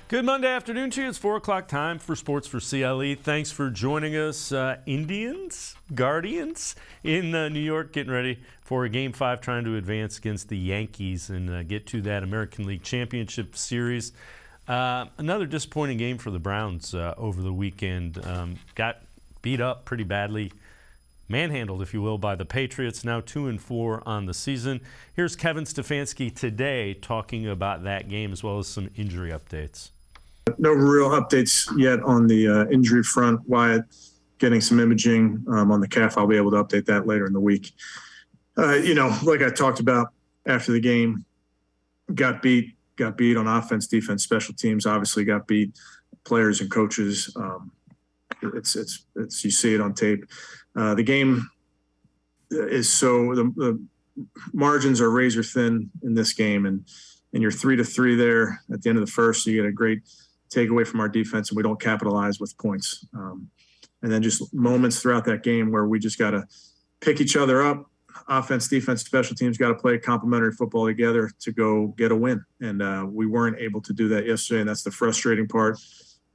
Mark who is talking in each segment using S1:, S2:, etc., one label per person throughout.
S1: Good Monday afternoon to you. It's 4 o'clock time for Sports4CLE. Thanks for joining us. Indians, Guardians in New York getting ready for a Game 5 trying to advance against the Yankees and get to that American League Championship Series. Another disappointing game for the Browns over the weekend. Got beat up pretty badly, manhandled, if you will, by the Patriots, now 2-4 on the season. Here's Kevin Stefanski today talking about that game as well as some injury updates.
S2: No real updates yet on the injury front. Wyatt getting some imaging on the calf. I'll be able to update that later in the week. Like I talked about after the game, got beat on offense, defense, special teams. Obviously got beat, players and coaches. It's you see it on tape. The game is the margins are razor thin in this game, and you're 3-3 there at the end of the first. So you get a great takeaway from our defense, and we don't capitalize with points. And then just moments throughout that game where we just got to pick each other up. Offense, defense, special teams got to play complementary football together to go get a win. And we weren't able to do that yesterday, and that's the frustrating part.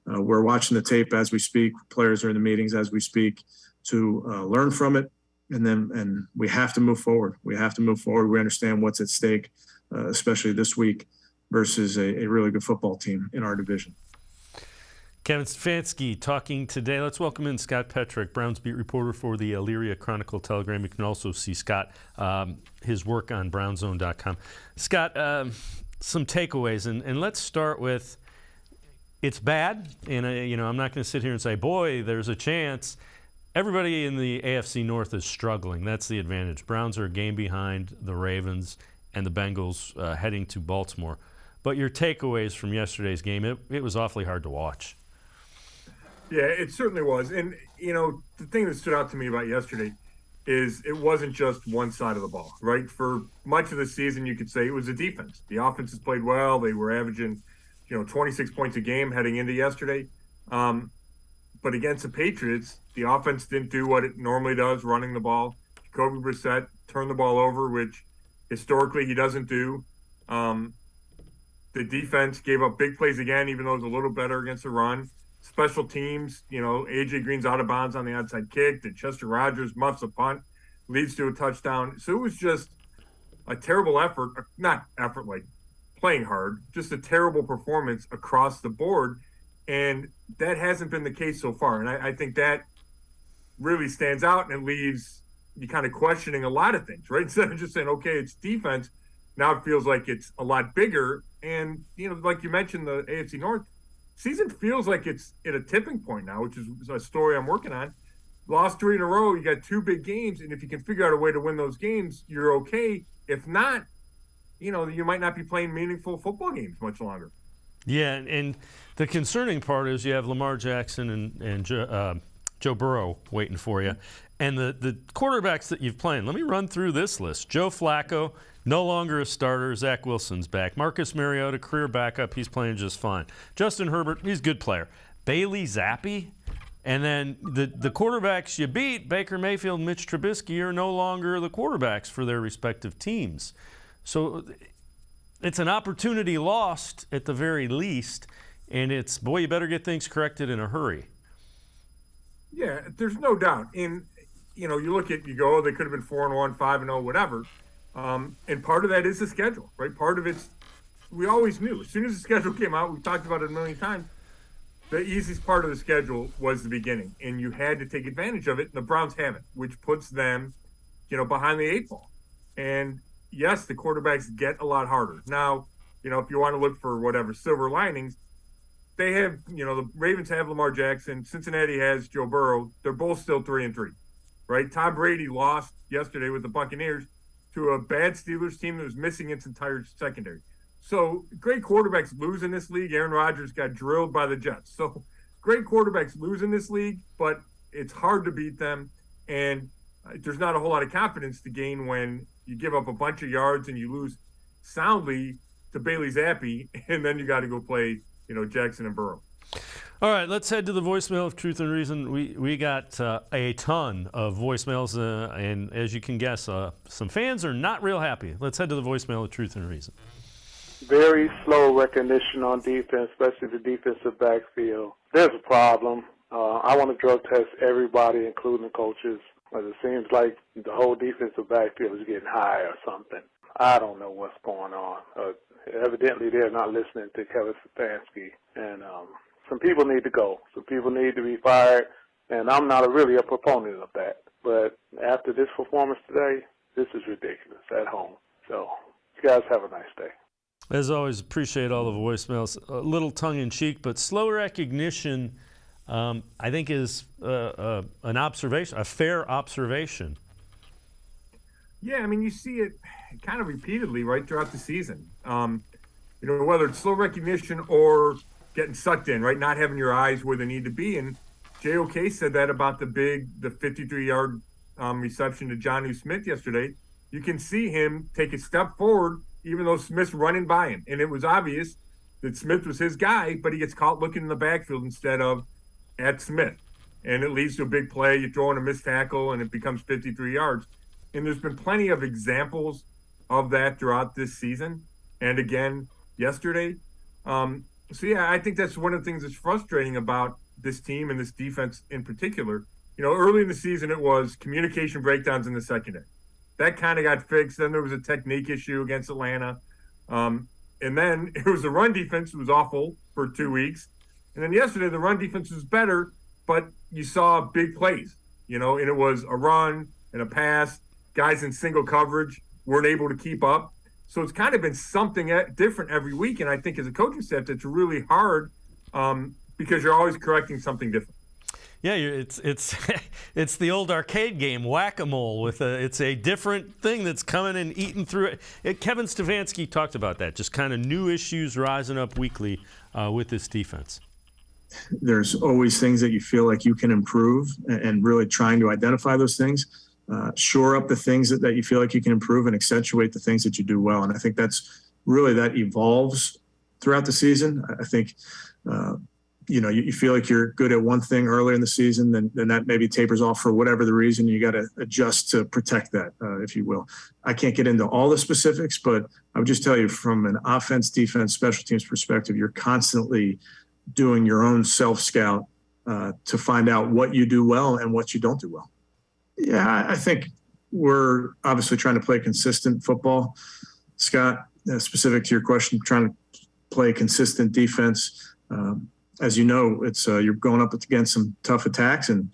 S2: We're watching the tape as we speak. Players are in the meetings as we speak to learn from it. And we have to move forward. We understand what's at stake, especially this week versus a really good football team in our division.
S1: Kevin Stefanski talking today. Let's welcome in Scott Petrick, Browns beat reporter for the Elyria Chronicle-Telegram. You can also see Scott, his work on brownzone.com. Scott, some takeaways, and let's start with it's bad, and I'm not going to sit here and say, boy, there's a chance. Everybody in the AFC North is struggling. That's the advantage. Browns are a game behind the Ravens and the Bengals heading to Baltimore. But your takeaways from yesterday's game, it was awfully hard to watch.
S3: Yeah, it certainly was. And, the thing that stood out to me about yesterday is it wasn't just one side of the ball, right? For much of the season, you could say it was the defense. The offenses played well. They were averaging, 26 points a game heading into yesterday. But against the Patriots, the offense didn't do what it normally does, running the ball. Jacoby Brissette turned the ball over, which historically he doesn't do. The defense gave up big plays again, even though it was a little better against the run. Special teams, A.J. Green's out of bounds on the outside kick. Chester Rogers muffs a punt, leads to a touchdown. So it was just a terrible effort, not effort like playing hard, just a terrible performance across the board. And that hasn't been the case so far. And I think that really stands out, and it leaves you kind of questioning a lot of things, right? Instead of just saying, okay, it's defense, now it feels like it's a lot bigger. And, like you mentioned, the AFC North season feels like it's at a tipping point now, which is a story I'm working on. Lost 3 in a row, you got 2 big games, and if you can figure out a way to win those games, you're okay. If not, you might not be playing meaningful football games much longer.
S1: Yeah, and the concerning part is you have Lamar Jackson and Joe Burrow waiting for you. And the quarterbacks that you've played, let me run through this list. Joe Flacco, no longer a starter. Zach Wilson's back. Marcus Mariota, career backup. He's playing just fine. Justin Herbert, he's a good player. Bailey Zappi. And then the quarterbacks you beat, Baker Mayfield and Mitch Trubisky, are no longer the quarterbacks for their respective teams. So it's an opportunity lost at the very least. And it's, boy, you better get things corrected in a hurry.
S3: Yeah, there's no doubt. And, you look at, you go, oh, they could have been 4-1, 5-0, whatever. And part of that is the schedule, right? Part of it's, we always knew. As soon as the schedule came out, we've talked about it a million times, the easiest part of the schedule was the beginning. And you had to take advantage of it, and the Browns haven't, which puts them, behind the 8 ball. And, yes, the quarterbacks get a lot harder. Now, if you want to look for whatever silver linings, they have, the Ravens have Lamar Jackson. Cincinnati has Joe Burrow. They're both still 3-3, right? Tom Brady lost yesterday with the Buccaneers to a bad Steelers team that was missing its entire secondary. So great quarterbacks lose in this league. Aaron Rodgers got drilled by the Jets. So great quarterbacks lose in this league, but it's hard to beat them. And there's not a whole lot of confidence to gain when you give up a bunch of yards and you lose soundly to Bailey Zappi, and then you got to go play Jackson and Burrow.
S1: All right, let's head to the voicemail of Truth and Reason. We got a ton of voicemails, and as you can guess, some fans are not real happy. Let's head to the voicemail of Truth and Reason.
S4: very slow recognition on defense, especially the defensive backfield. There's a problem. I want to drug test everybody, including the coaches, but it seems like the whole defensive backfield is getting high or something. I don't know what's going on. Evidently, they're not listening to Kevin Stefanski, and some people need to go. Some people need to be fired, and I'm not really a proponent of that. But after this performance today, this is ridiculous at home. So you guys have a nice day.
S1: As always, appreciate all the voicemails. A little tongue-in-cheek, but slow recognition, I think, is an observation, a fair observation.
S3: Yeah, I mean, you see it kind of repeatedly right throughout the season. Whether it's slow recognition or getting sucked in, right, not having your eyes where they need to be. And JOK said that about the 53-yard reception to Jonnu Smith yesterday. You can see him take a step forward, even though Smith's running by him. And it was obvious that Smith was his guy, but he gets caught looking in the backfield instead of at Smith. And it leads to a big play. You throw in a missed tackle, and it becomes 53 yards. And there's been plenty of examples of that throughout this season. And again, yesterday. I think that's one of the things that's frustrating about this team and this defense in particular. Early in the season, it was communication breakdowns in the secondary. That kind of got fixed. Then there was a technique issue against Atlanta. And then it was the run defense was awful for 2 weeks. And then yesterday, the run defense was better, but you saw big plays, and it was a run and a pass. Guys in single coverage weren't able to keep up. So it's kind of been something different every week. And I think as a coaching staff, it's really hard because you're always correcting something different.
S1: Yeah, it's it's the old arcade game, whack-a-mole. It's a different thing that's coming and eating through it. Kevin Stefanski talked about that, just kind of new issues rising up weekly with this defense.
S2: There's always things that you feel like you can improve, and really trying to identify those things, shore up the things that you feel like you can improve, and accentuate the things that you do well. And I think that's really, that evolves throughout the season. I think you feel like you're good at one thing earlier in the season, then that maybe tapers off for whatever the reason. You got to adjust to protect that, if you will. I can't get into all the specifics, but I would just tell you from an offense, defense, special teams perspective, you're constantly doing your own self-scout to find out what you do well and what you don't do well. Yeah, I think we're obviously trying to play consistent football, Scott, specific to your question, trying to play consistent defense. As you know, it's you're going up against some tough attacks, and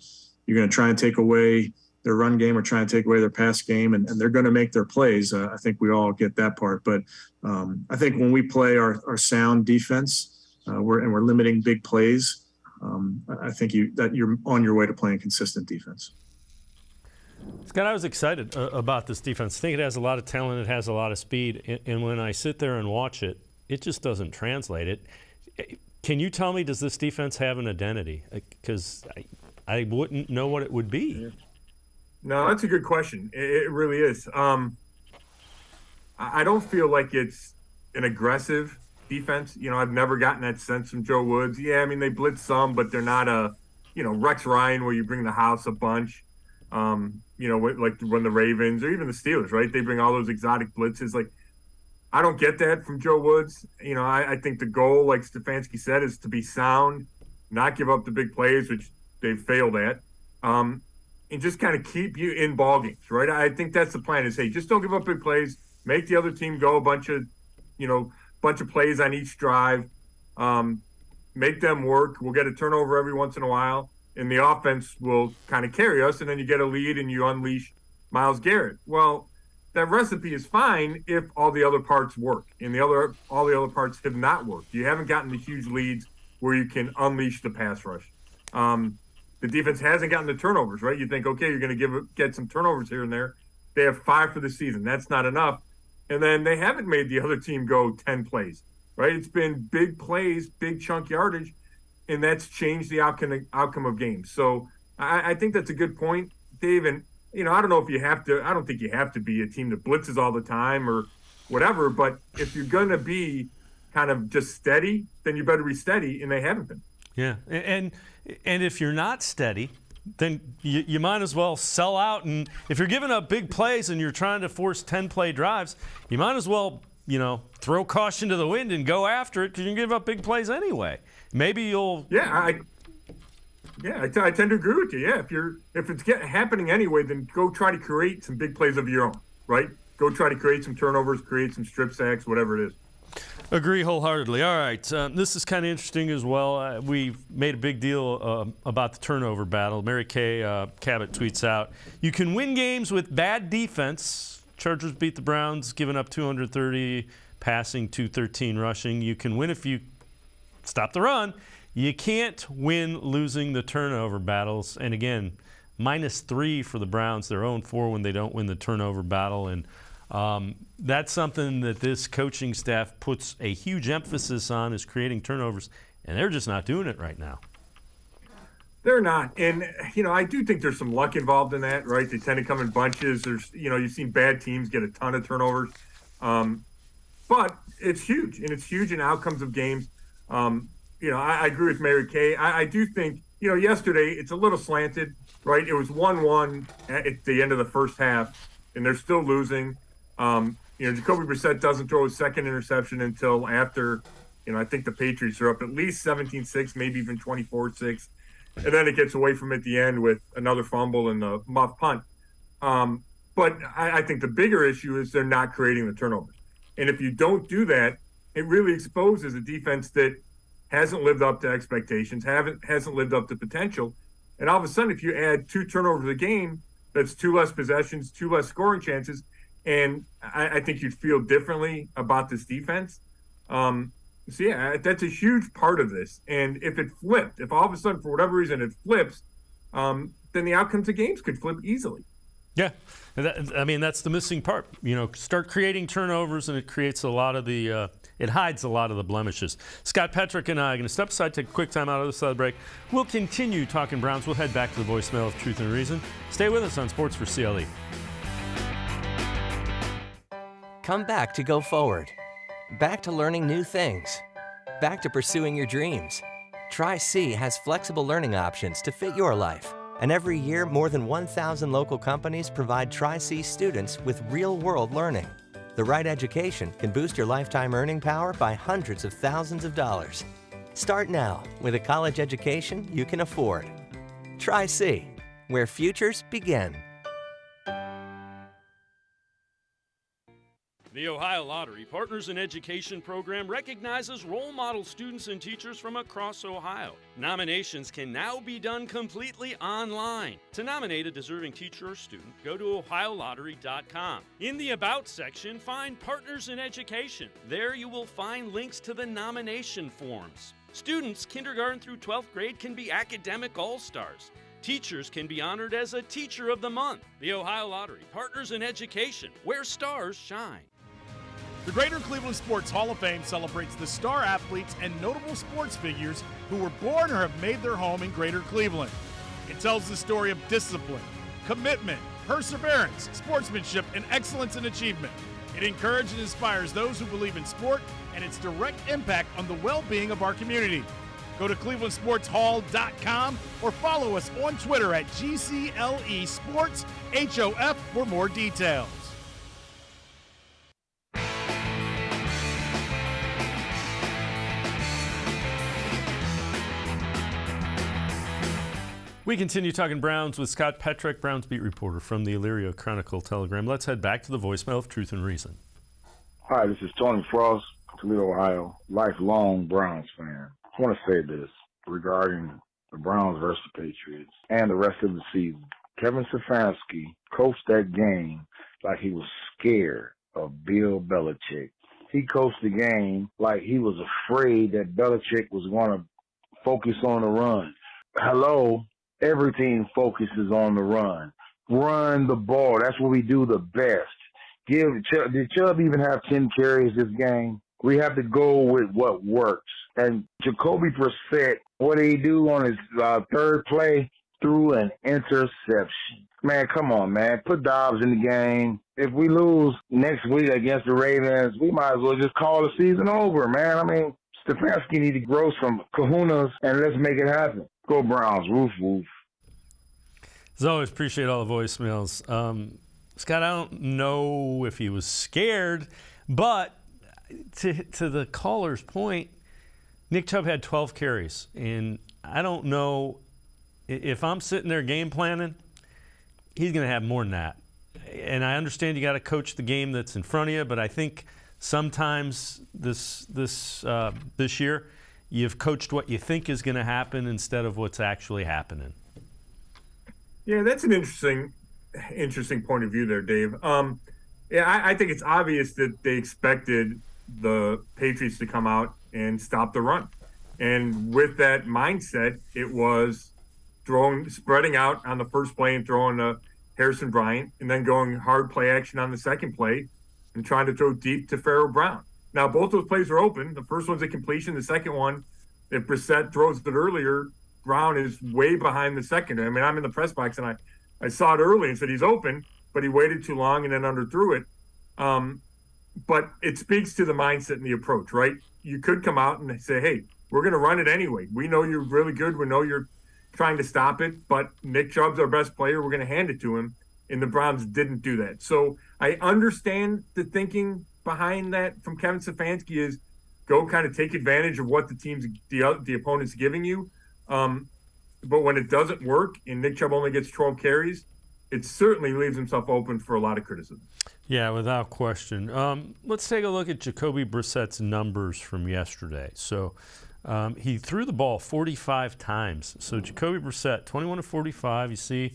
S2: you're going to try and take away their run game or try and take away their pass game, and they're going to make their plays. I think we all get that part. But I think when we play our sound defense, we're limiting big plays, I think you're on your way to playing consistent defense.
S1: Scott, I was excited about this defense. I think it has a lot of talent. It has a lot of speed. And when I sit there and watch it, it just doesn't translate. Can you tell me, does this defense have an identity? Because I wouldn't know what it would be.
S3: No, that's a good question. It really is. I don't feel like it's an aggressive defense. I've never gotten that sense from Joe Woods. Yeah, I mean, they blitz some, but they're not Rex Ryan where you bring the house a bunch. Like when the Ravens or even the Steelers, right? They bring all those exotic blitzes. Like, I don't get that from Joe Woods. I think the goal, like Stefanski said, is to be sound, not give up the big plays, which they've failed at, and just kind of keep you in ball games, right? I think that's the plan is, hey, just don't give up big plays, make the other team go a bunch of plays on each drive, make them work. We'll get a turnover every once in a while, and the offense will kind of carry us, and then you get a lead and you unleash Myles Garrett. Well, that recipe is fine if all the other parts work, and all the other parts have not worked. You haven't gotten the huge leads where you can unleash the pass rush. The defense hasn't gotten the turnovers, right? You think, okay, you're going to get some turnovers here and there. They have 5 for the season. That's not enough. And then they haven't made the other team go 10 plays, right? It's been big plays, big chunk yardage, and that's changed the outcome of games. So I think that's a good point, Dave. And, I don't know if you have to – I don't think you have to be a team that blitzes all the time or whatever, but if you're going to be kind of just steady, then you better be steady, and they haven't been.
S1: Yeah, and if you're not steady, then you might as well sell out. And if you're giving up big plays and you're trying to force 10-play drives, you might as well throw caution to the wind and go after it because you can give up big plays anyway. Maybe you'll.
S3: I tend to agree with you. Yeah, if it's happening anyway, then go try to create some big plays of your own, right? Go try to create some turnovers, create some strip sacks, whatever it is.
S1: Agree wholeheartedly. All right, this is kind of interesting as well. We made a big deal about the turnover battle. Mary Kay Cabot tweets out, "You can win games with bad defense. Chargers beat the Browns, giving up 230 passing, 213 rushing. You can win if you stop the run. You can't win losing the turnover battles." And again, -3 for the Browns. They're 0-4 when they don't win the turnover battle. And that's something that this coaching staff puts a huge emphasis on, is creating turnovers. And they're just not doing it right now.
S3: They're not. And, I do think there's some luck involved in that, right? They tend to come in bunches. There's, you've seen bad teams get a ton of turnovers. But it's huge, and it's huge in outcomes of games. I agree with Mary Kay. I do think, yesterday it's a little slanted, right? It was 1-1 at the end of the first half, and they're still losing. Jacoby Brissette doesn't throw his second interception until after, I think the Patriots are up at least 17-6, maybe even 24-6. And then it gets away from at the end with another fumble and a muff punt. But I think the bigger issue is they're not creating the turnovers. And if you don't do that, it really exposes a defense that hasn't lived up to expectations, hasn't lived up to potential. And all of a sudden, if you add 2 turnovers a game, that's 2 less possessions, 2 less scoring chances. And I think you'd feel differently about this defense. That's a huge part of this. And if it flipped, if all of a sudden, for whatever reason, it flips, then the outcomes of games could flip easily.
S1: Yeah, that's the missing part. Start creating turnovers, and it creates a lot of the it hides a lot of the blemishes. Scott Petrick and I are going to step aside, take a quick time out of the side break. We'll continue talking Browns. We'll head back to the voicemail of Truth and Reason. Stay with us on Sports4CLE.
S5: Come back to go forward. Back to learning new things. Back to pursuing your dreams. Tri-C has flexible learning options to fit your life. And every year, more than 1,000 local companies provide Tri-C students with real-world learning. The right education can boost your lifetime earning power by hundreds of thousands of dollars. Start now with a college education you can afford. Tri-C, where futures begin.
S1: The Ohio Lottery Partners in Education program recognizes role model students and teachers from across Ohio. Nominations can now be done completely online. To nominate a deserving teacher or student, go to ohiolottery.com. In the About section, find Partners in Education. There you will find links to the nomination forms. Students kindergarten through 12th grade can be academic all-stars. Teachers can be honored as a Teacher of the Month. The Ohio Lottery Partners in Education, where stars shine.
S6: The Greater Cleveland Sports Hall of Fame celebrates the star athletes and notable sports figures who were born or have made their home in Greater Cleveland. It tells the story of discipline, commitment, perseverance, sportsmanship, and excellence in achievement. It encourages and inspires those who believe in sport and its direct impact on the well-being of our community. Go to clevelandsportshall.com or follow us on Twitter at GCLE Sports HOF for more details.
S1: We continue talking Browns with Scott Petrick, Browns beat reporter from the Elyria Chronicle-Telegram. Let's head back to the voicemail of Truth and Reason.
S7: Hi, this is Tony Frost, Toledo, Ohio, lifelong Browns fan. I want to say this regarding the Browns versus the Patriots and the rest of the season. Kevin Stefanski coached that game like he was scared of Bill Belichick. He coached the game like he was afraid that Belichick was going to focus on the run. Hello? Every team focuses on the run. Run the ball. That's what we do the best. Did Chubb even have 10 carries this game? We have to go with what works. And Jacoby Brissette, what did he do on his third play? Threw an interception. Man, come on, man. Put Dobbs in the game. If we lose next week against the Ravens, we might as well just call the season over, man. I mean, Stefanski need to grow some kahunas, and let's make it happen. Go Browns. Woof, woof.
S1: As always, appreciate all the voicemails. Scott, I don't know if he was scared, but to the caller's point, Nick Chubb had 12 carries, and I don't know if I'm sitting there game planning, he's going to have more than that. And I understand you got to coach the game that's in front of you, but I think sometimes this year you've coached what you think is going to happen instead of what's actually happening.
S3: Yeah, that's an interesting point of view there, Dave. I think it's obvious that they expected the Patriots to come out and stop the run. And with that mindset, it was spreading out on the first play and throwing to Harrison Bryant, and then going hard play action on the second play and trying to throw deep to Pharaoh Brown. Now, both those plays are open. The first one's a completion. The second one, if Brissette throws it earlier, Brown is way behind the second. I mean, I'm in the press box, and I saw it early and said he's open, but he waited too long and then underthrew it. But it speaks to the mindset and the approach, right? You could come out and say, hey, we're going to run it anyway. We know you're really good. We know you're trying to stop it, but Nick Chubb's our best player. We're going to hand it to him. And the Browns didn't do that. So I understand the thinking behind that from Kevin Stefanski is go kind of take advantage of what the opponent's giving you. But when it doesn't work and Nick Chubb only gets 12 carries, it certainly leaves himself open for a lot of criticism.
S1: Yeah, without question. Let's take a look at Jacoby Brissett's numbers from yesterday. So he threw the ball 45 times. So Jacoby Brissette, 21 of 45, you see,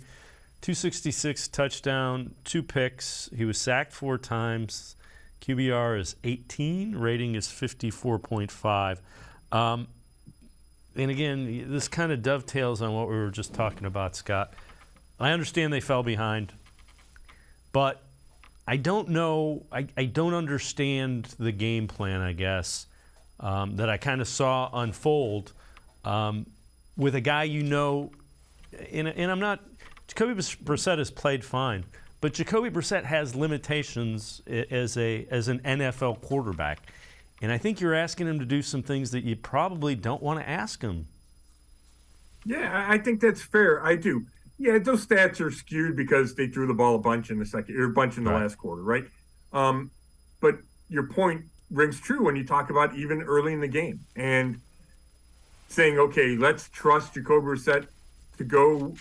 S1: 266 touchdown, 2 picks. He was sacked 4 times. QBR is 18, rating is 54.5. And again, this kind of dovetails on what we were just talking about, Scott. I understand they fell behind, but I don't know, I don't understand the game plan, I guess, that I kind of saw unfold with a guy and I'm not, Jacoby Brissette has played fine, but Jacoby Brissette has limitations as an NFL quarterback. And I think you're asking him to do some things that you probably don't want to ask him.
S3: Yeah, I think that's fair. I do. Yeah, those stats are skewed because they threw the ball a bunch in the last quarter, right? But your point rings true when you talk about even early in the game and saying, okay, let's trust Jacoby Brissett to go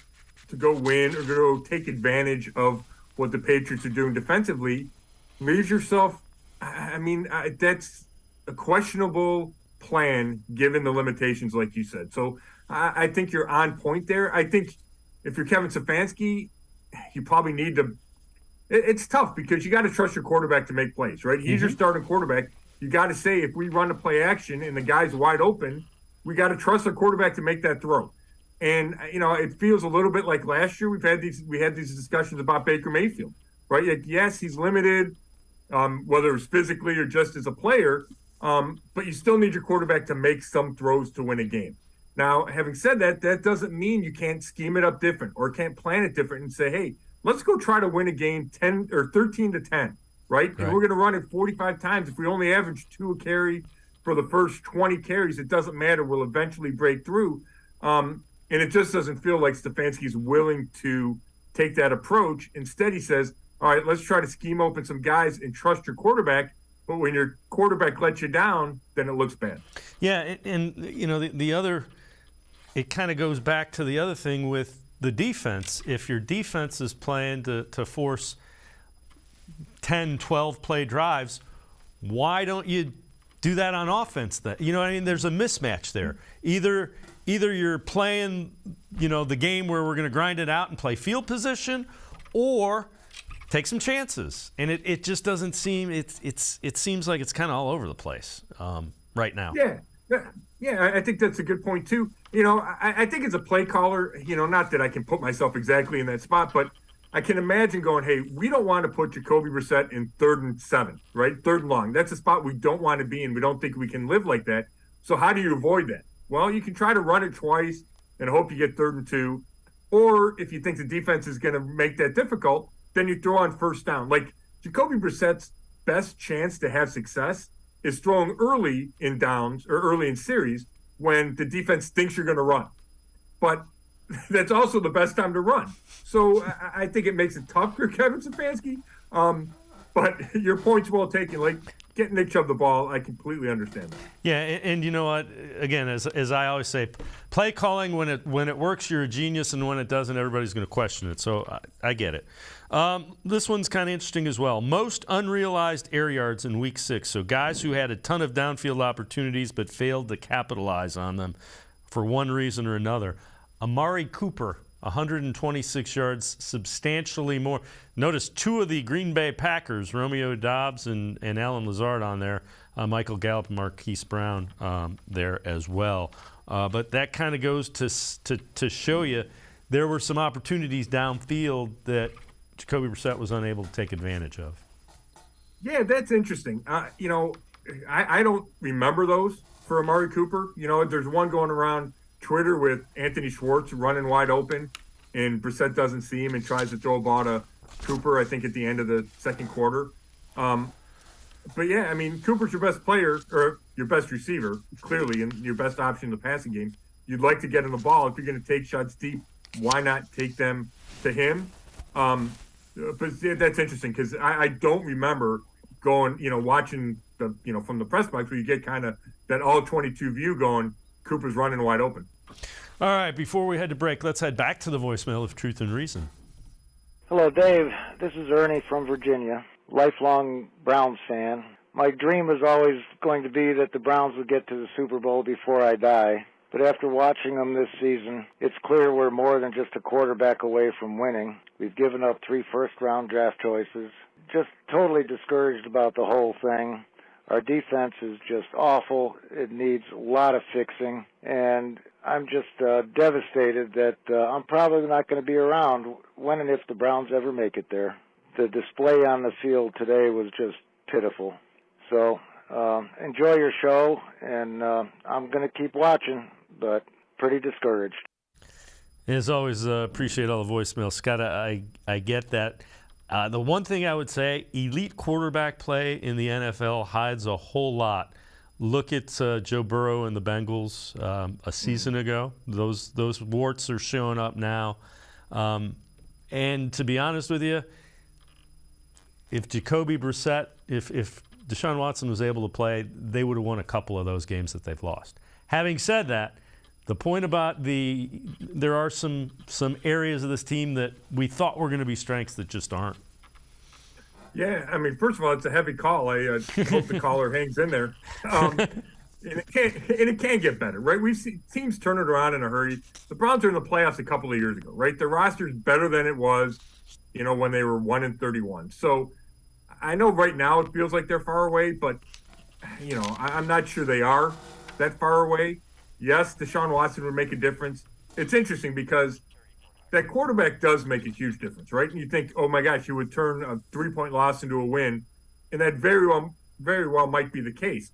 S3: win or go take advantage of what the Patriots are doing defensively. Leaves yourself. That's a questionable plan given the limitations, like you said. So I think you're on point there. I think if you're Kevin Stefanski, you probably need to – it's tough because you got to trust your quarterback to make plays, right? He's your starting quarterback. You got to say if we run a play action and the guy's wide open, we got to trust our quarterback to make that throw. And, it feels a little bit like last year we had these discussions about Baker Mayfield, right? Like, yes, he's limited, whether it's physically or just as a player, but you still need your quarterback to make some throws to win a game. Now, having said that, that doesn't mean you can't scheme it up different or can't plan it different and say, hey, let's go try to win a game 10 or 13-10, right? And we're going to run it 45 times. If we only average 2 a carry for the first 20 carries, it doesn't matter. We'll eventually break through. And it just doesn't feel like Stefanski's willing to take that approach. Instead, he says, all right, let's try to scheme open some guys and trust your quarterback. But when your quarterback lets you down, then it looks bad.
S1: Yeah, and the other – it kind of goes back to the other thing with the defense. If your defense is playing to force 10, 12 play drives, why don't you do that on offense then? You know what I mean? There's a mismatch there. Either you're playing, the game where we're going to grind it out and play field position, or take some chances. And it just doesn't seem it seems like it's kind of all over the place right now.
S3: Yeah, I think that's a good point too. I think as a play caller, not that I can put myself exactly in that spot, but I can imagine going, hey, we don't want to put Jacoby Brissett in 3rd and 7, right? 3rd and long. That's a spot we don't want to be in. We don't think we can live like that. So how do you avoid that? Well, you can try to run it twice and hope you get 3rd and 2. Or if you think the defense is going to make that difficult, then you throw on 1st down. Like Jacoby Brissett's best chance to have success is throwing early in downs or early in series when the defense thinks you're going to run. But that's also the best time to run. So I think it makes it tough for Kevin Stefanski. But your point's well taken. Like, get Nick Chubb the ball, I completely understand that.
S1: Yeah, and you know what? Again, as I always say, play calling when it works, you're a genius, and when it doesn't, everybody's going to question it. So I get it. This one's kind of interesting as well. Most unrealized air yards in Week 6. So guys who had a ton of downfield opportunities but failed to capitalize on them for one reason or another. Amari Cooper, 126 yards, substantially more. Notice two of the Green Bay Packers, Romeo Doubs and Alan Lazard on there, Michael Gallup and Marquise Brown there as well. But that kind of goes to show you there were some opportunities downfield that Jacoby Brissette was unable to take advantage of.
S3: Yeah, that's interesting. You know, I don't remember those for Amari Cooper. You know, there's one going around Twitter with Anthony Schwartz running wide open, and Brissette doesn't see him and tries to throw a ball to Cooper, I think, at the end of the second quarter. But, yeah, I mean, Cooper's your best player, or your best receiver, clearly, and your best option in the passing game. You'd like to get him the ball. If you're going to take shots deep, why not take them to him? But yeah, that's interesting because I don't remember going, you know, watching the, you know, from the press box where you get kind of that all 22 view going, Cooper's running wide open.
S1: All right, before we head to break, let's head back to the voicemail of Truth and Reason.
S8: Hello, Dave. This is Ernie from Virginia, lifelong Browns fan. My dream was always going to be that the Browns would get to the Super Bowl before I die. But after watching them this season, it's clear we're more than just a quarterback away from winning. We've given up 3 first-round draft choices. Just totally discouraged about the whole thing. Our defense is just awful. It needs a lot of fixing. And I'm just devastated that I'm probably not going to be around when and if the Browns ever make it there. The display on the field today was just pitiful. So enjoy your show, and I'm going to keep watching, but pretty discouraged.
S1: As always, appreciate all the voicemails. Scott, I get that. The one thing I would say, elite quarterback play in the NFL hides a whole lot. Look at Joe Burrow and the Bengals a season ago. Those warts are showing up now. And to be honest with you, if Jacoby Brissette, if Deshaun Watson was able to play, they would have won a couple of those games that they've lost. Having said that, the point about there are some areas of this team that we thought were going to be strengths that just aren't.
S3: Yeah, I mean, first of all, it's a heavy call. I hope the caller hangs in there. And it can get better, right? We've seen teams turn it around in a hurry. The Browns are in the playoffs a couple of years ago, right? Their roster is better than it was, you know, when they were 1-31. So I know right now it feels like they're far away, but, you know, I'm not sure they are that far away. Yes, Deshaun Watson would make a difference. It's interesting because that quarterback does make a huge difference, right? And you think, oh my gosh, you would turn a 3-point loss into a win, and that very well might be the case.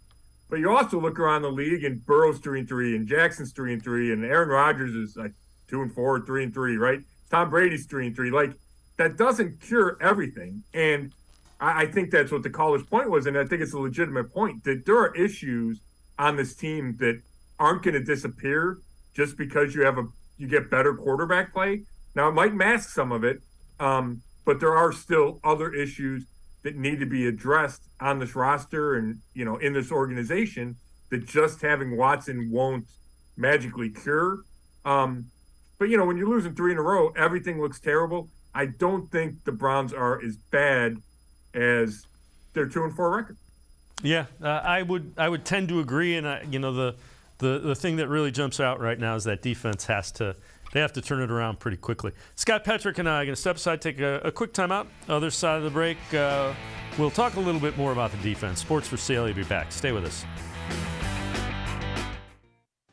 S3: But you also look around the league, and Burrow's 3-3, and Jackson's 3-3, and Aaron Rodgers is like 2-4, 3-3, right? Tom Brady's 3-3. Like, that doesn't cure everything. And I think that's what the caller's point was, and I think it's a legitimate point, that there are issues on this team that aren't going to disappear just because you get better quarterback play. Now, it might mask some of it, but there are still other issues that need to be addressed on this roster and, you know, in this organization that just having Watson won't magically cure. But, you know, when you're losing 3 in a row, everything looks terrible. I don't think the Browns are as bad as their 2-4 record.
S1: Yeah, I would tend to agree, and you know, the thing that really jumps out right now is that defense have to turn it around pretty quickly. Scott Petrick and I are going to step aside, take a quick timeout. Other side of the break, we'll talk a little bit more about the defense. Sports4CLE will be back. Stay with us.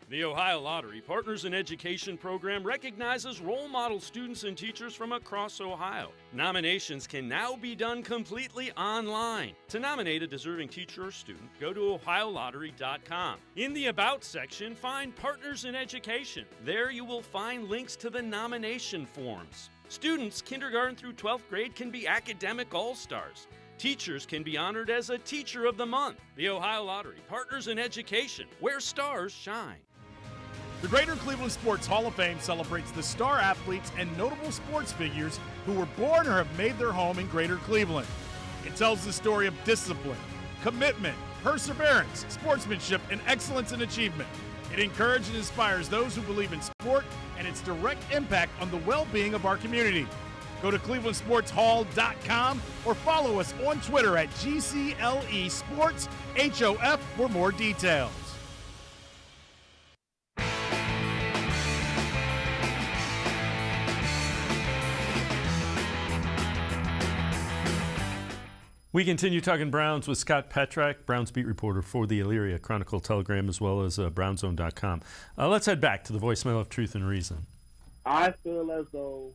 S1: The Ohio Lottery Partners in Education program recognizes role model students and teachers from across Ohio. Nominations can now be done completely online. To nominate a deserving teacher or student, go to OhioLottery.com. In the About section, find Partners in Education. There you will find links to the nomination forms. Students kindergarten through 12th grade can be academic all-stars. Teachers can be honored as a Teacher of the Month. The Ohio Lottery Partners in Education, where stars shine.
S6: The Greater Cleveland Sports Hall of Fame celebrates the star athletes and notable sports figures who were born or have made their home in Greater Cleveland. It tells the story of discipline, commitment, perseverance, sportsmanship, and excellence in achievement. It encourages and inspires those who believe in sport and its direct impact on the well-being of our community. Go to clevelandsportshall.com or follow us on Twitter at GCLE Sports HOF for more details.
S1: We continue talking Browns with Scott Petrak, Browns beat reporter for the Elyria Chronicle Telegram, as well as brownzone.com. Let's head back to the voicemail of Truth and Reason.
S9: I feel as though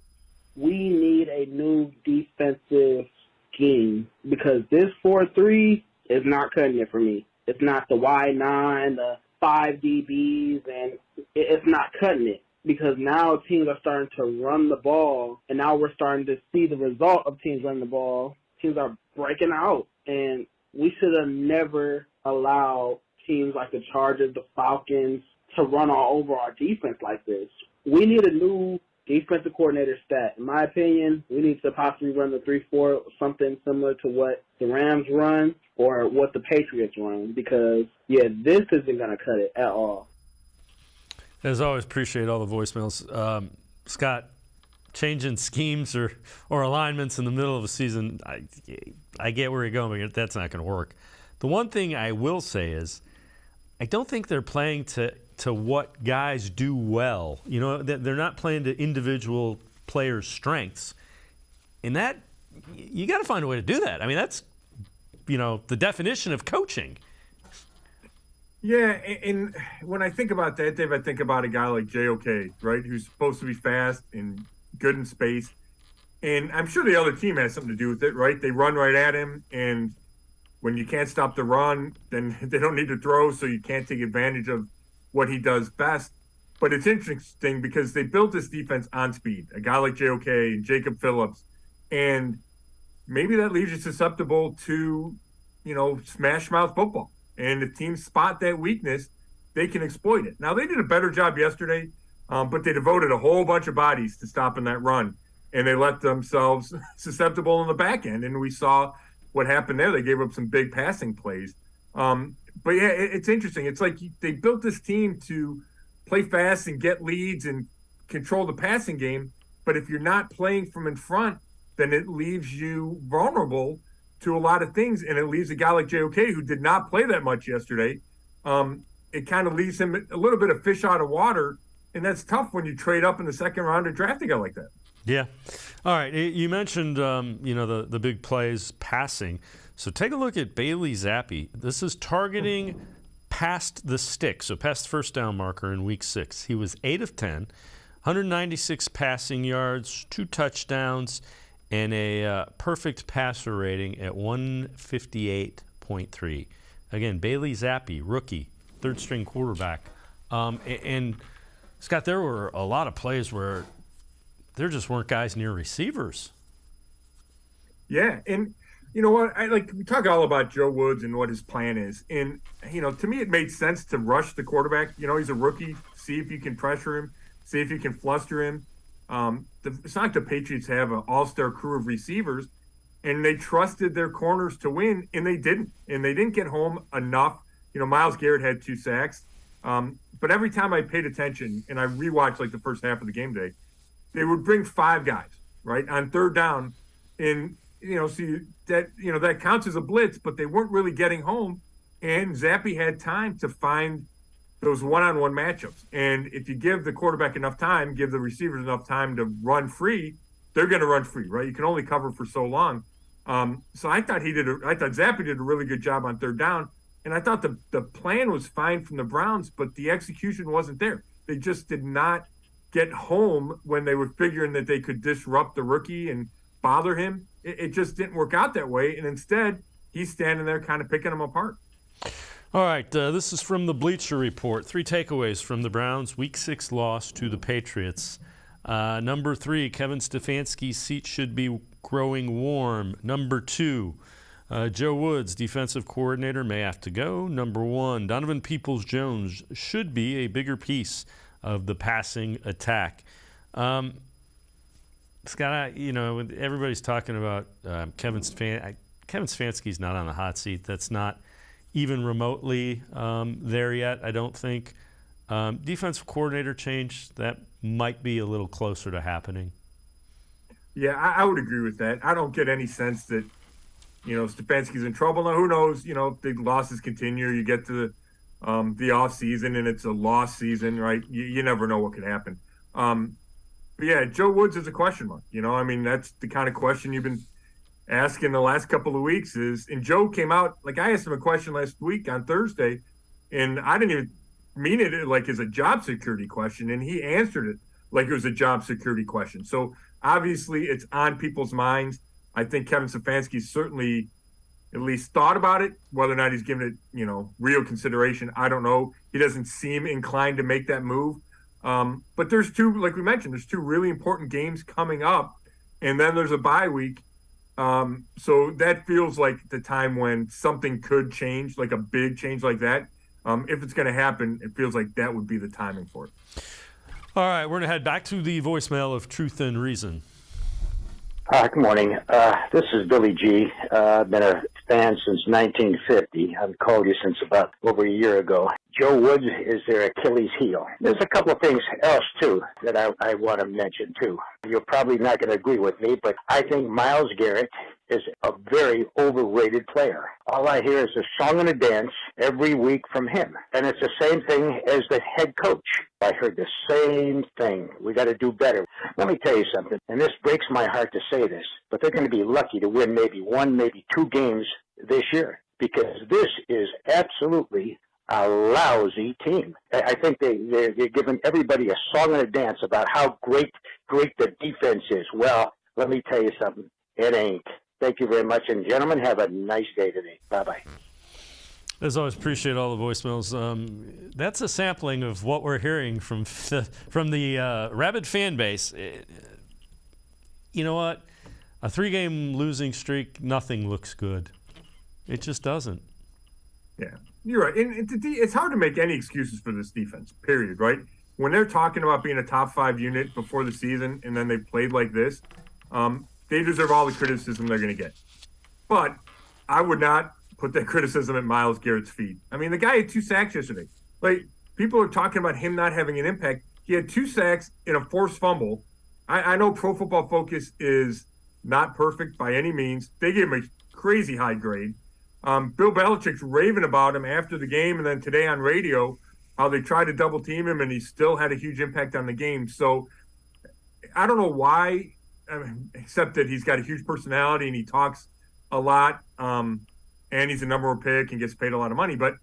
S9: we need a new defensive scheme because this 4-3 is not cutting it for me. It's not the Y9, the 5 DBs, and it's not cutting it because now teams are starting to run the ball, and now we're starting to see the result of teams running the ball. Teams are breaking out, and we should have never allowed teams like the Chargers, the Falcons, to run all over our defense like this. We need a new defensive coordinator stat. In my opinion, we need to possibly run the 3-4, something similar to what the Rams run or what the Patriots run because, this isn't going to cut it at all.
S1: As always, appreciate all the voicemails. Scott, changing schemes or alignments in the middle of a season, I get where you're going, but that's not going to work. The one thing I will say is I don't think they're playing to what guys do well. You know, they're not playing to individual players' strengths. And that, you got to find a way to do that. I mean, that's, the definition of coaching.
S3: Yeah, and when I think about that, Dave, I think about a guy like JOK, right, who's supposed to be fast and good in space. And I'm sure the other team has something to do with it, right? They run right at him, and when you can't stop the run, then they don't need to throw, so you can't take advantage of what he does best. But it's interesting because they built this defense on speed. A guy like JOK and Jacob Phillips, and maybe that leaves you susceptible to, smash mouth football. And if teams spot that weakness, they can exploit it. Now, they did a better job yesterday, but they devoted a whole bunch of bodies to stopping that run, and they let themselves susceptible on the back end. And we saw what happened there. They gave up some big passing plays. But, yeah, it's interesting. It's like they built this team to play fast and get leads and control the passing game. But if you're not playing from in front, then it leaves you vulnerable to a lot of things. And it leaves a guy like JOK, who did not play that much yesterday. It kind of leaves him a little bit of fish out of water. And that's tough when you trade up in the second round to draft a guy like that.
S1: Yeah. All right. You mentioned, the big plays passing. So take a look at Bailey Zappi. This is targeting past the stick, so past the first down marker in Week 6. He was 8 of 10, 196 passing yards, 2 touchdowns, and a perfect passer rating at 158.3. Again, Bailey Zappi, rookie, third-string quarterback. And, Scott, there were a lot of plays where there just weren't guys near receivers.
S3: Yeah, and you know what? We talk all about Joe Woods and what his plan is. And, to me, it made sense to rush the quarterback. He's a rookie. See if you can pressure him. See if you can fluster him. It's not like the Patriots have an all-star crew of receivers, and they trusted their corners to win, and they didn't. And they didn't get home enough. Myles Garrett had 2 sacks. But every time I paid attention, and I rewatched, the first half of the game today, they would bring 5 guys, right, on third down, and that counts as a blitz, but they weren't really getting home. And Zappi had time to find those one-on-one matchups. And if you give the quarterback enough time, give the receivers enough time to run free, they're going to run free, right? You can only cover for so long. So I thought Zappi did a really good job on third down. And I thought the plan was fine from the Browns, but the execution wasn't there. They just did not get home when they were figuring that they could disrupt the rookie and bother him. It just didn't work out that way, and instead he's standing there kind of picking them apart.
S1: All right, this is from the Bleacher Report. 3 takeaways from the Browns' Week 6 loss to the Patriots. Number 3, Kevin Stefanski's seat should be growing warm. Number 2, Joe Woods, defensive coordinator, may have to go. Number 1, Donovan Peoples-Jones should be a bigger piece of the passing attack. Scott, everybody's talking about Kevin Stefanski. Kevin Stefanski's not on the hot seat. That's not even remotely there yet, I don't think. Defensive coordinator change, that might be a little closer to happening.
S3: Yeah, I would agree with that. I don't get any sense that, Stefanski's in trouble. Now, who knows, if the losses continue, you get to the off season and it's a loss season, right? You never know what could happen. But yeah, Joe Woods is a question mark. That's the kind of question you've been asking the last couple of weeks and Joe came out, like I asked him a question last week on Thursday, and I didn't even mean it like as a job security question, and he answered it like it was a job security question. So obviously it's on people's minds. I think Kevin Stefanski certainly at least thought about it. Whether or not he's given it, real consideration, I don't know. He doesn't seem inclined to make that move. But there's two, like we mentioned, there's two really important games coming up, and then there's a bye week. So that feels like the time when something could change, like a big change like that. If it's going to happen, it feels like that would be the timing for it.
S1: All right, we're going to head back to the voicemail of Truth and Reason.
S10: Good morning. This is Billy G. I've been a fan since 1950. I've called you since about over a year ago. Joe Woods is their Achilles heel. There's a couple of things else, too, that I want to mention, too. You're probably not going to agree with me, but I think Myles Garrett is a very overrated player. All I hear is a song and a dance every week from him. And it's the same thing as the head coach. I heard the same thing. We got to do better. Let me tell you something, and this breaks my heart to say this, but they're going to be lucky to win maybe one, maybe two games this year, because this is absolutely a lousy team. I think they're giving everybody a song and a dance about how great the defense is. Well, let me tell you something. It ain't. Thank you very much, and gentlemen, have a nice day today. Bye-bye.
S1: As always, appreciate all the voicemails. That's a sampling of what we're hearing from the rabid fan base. You know what? A 3-game losing streak, nothing looks good. It just doesn't.
S3: Yeah, you're right. And it's hard to make any excuses for this defense, period, right? When they're talking about being a top 5 unit before the season and then they played like this, they deserve all the criticism they're going to get. But I would not put that criticism at Myles Garrett's feet. I mean, the guy had 2 sacks yesterday. Like, people are talking about him not having an impact. He had 2 sacks in a forced fumble. I know Pro Football Focus is not perfect by any means. They gave him a crazy high grade. Bill Belichick's raving about him after the game and then today on radio, how they tried to double team him and he still had a huge impact on the game. So I don't know why, except that he's got a huge personality and he talks a lot, and he's a number 1 pick and gets paid a lot of money. But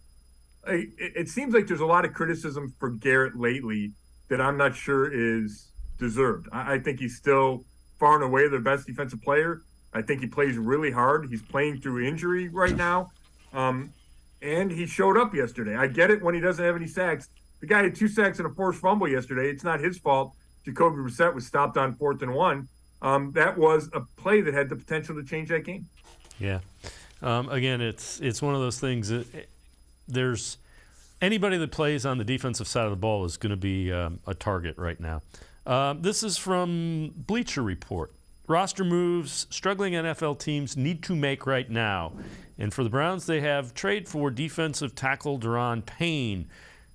S3: it seems like there's a lot of criticism for Garrett lately that I'm not sure is deserved. I think he's still far and away their best defensive player. I think he plays really hard. He's playing through injury right now. And he showed up yesterday. I get it when he doesn't have any sacks. The guy had 2 sacks and a forced fumble yesterday. It's not his fault. Jacoby Brissette was stopped on 4th and 1. That was a play that had the potential to change that game.
S1: Yeah. Again, it's one of those things that there's anybody that plays on the defensive side of the ball is going to be a target right now. This is from Bleacher Report. Roster moves struggling NFL teams need to make right now. And for the Browns, they have trade for defensive tackle Daron Payne.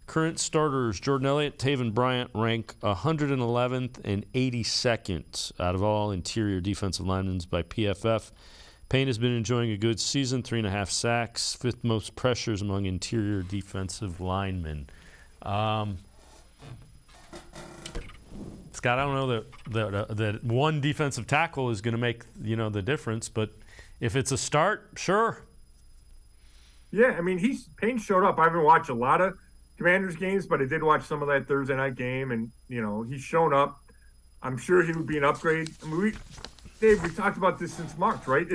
S1: Current starters, Jordan Elliott, Taven Bryant, rank 111th and 82nd out of all interior defensive linemen by PFF. Payne has been enjoying a good season, 3.5 sacks, 5th most pressures among interior defensive linemen. Scott, I don't know that one defensive tackle is going to make the difference, but if it's a start, sure.
S3: Yeah, I mean, Payne showed up. I haven't watched a lot of Commanders games, but I did watch some of that Thursday night game, and he's shown up. I'm sure he would be an upgrade. I mean, Dave, we talked about this since March, right?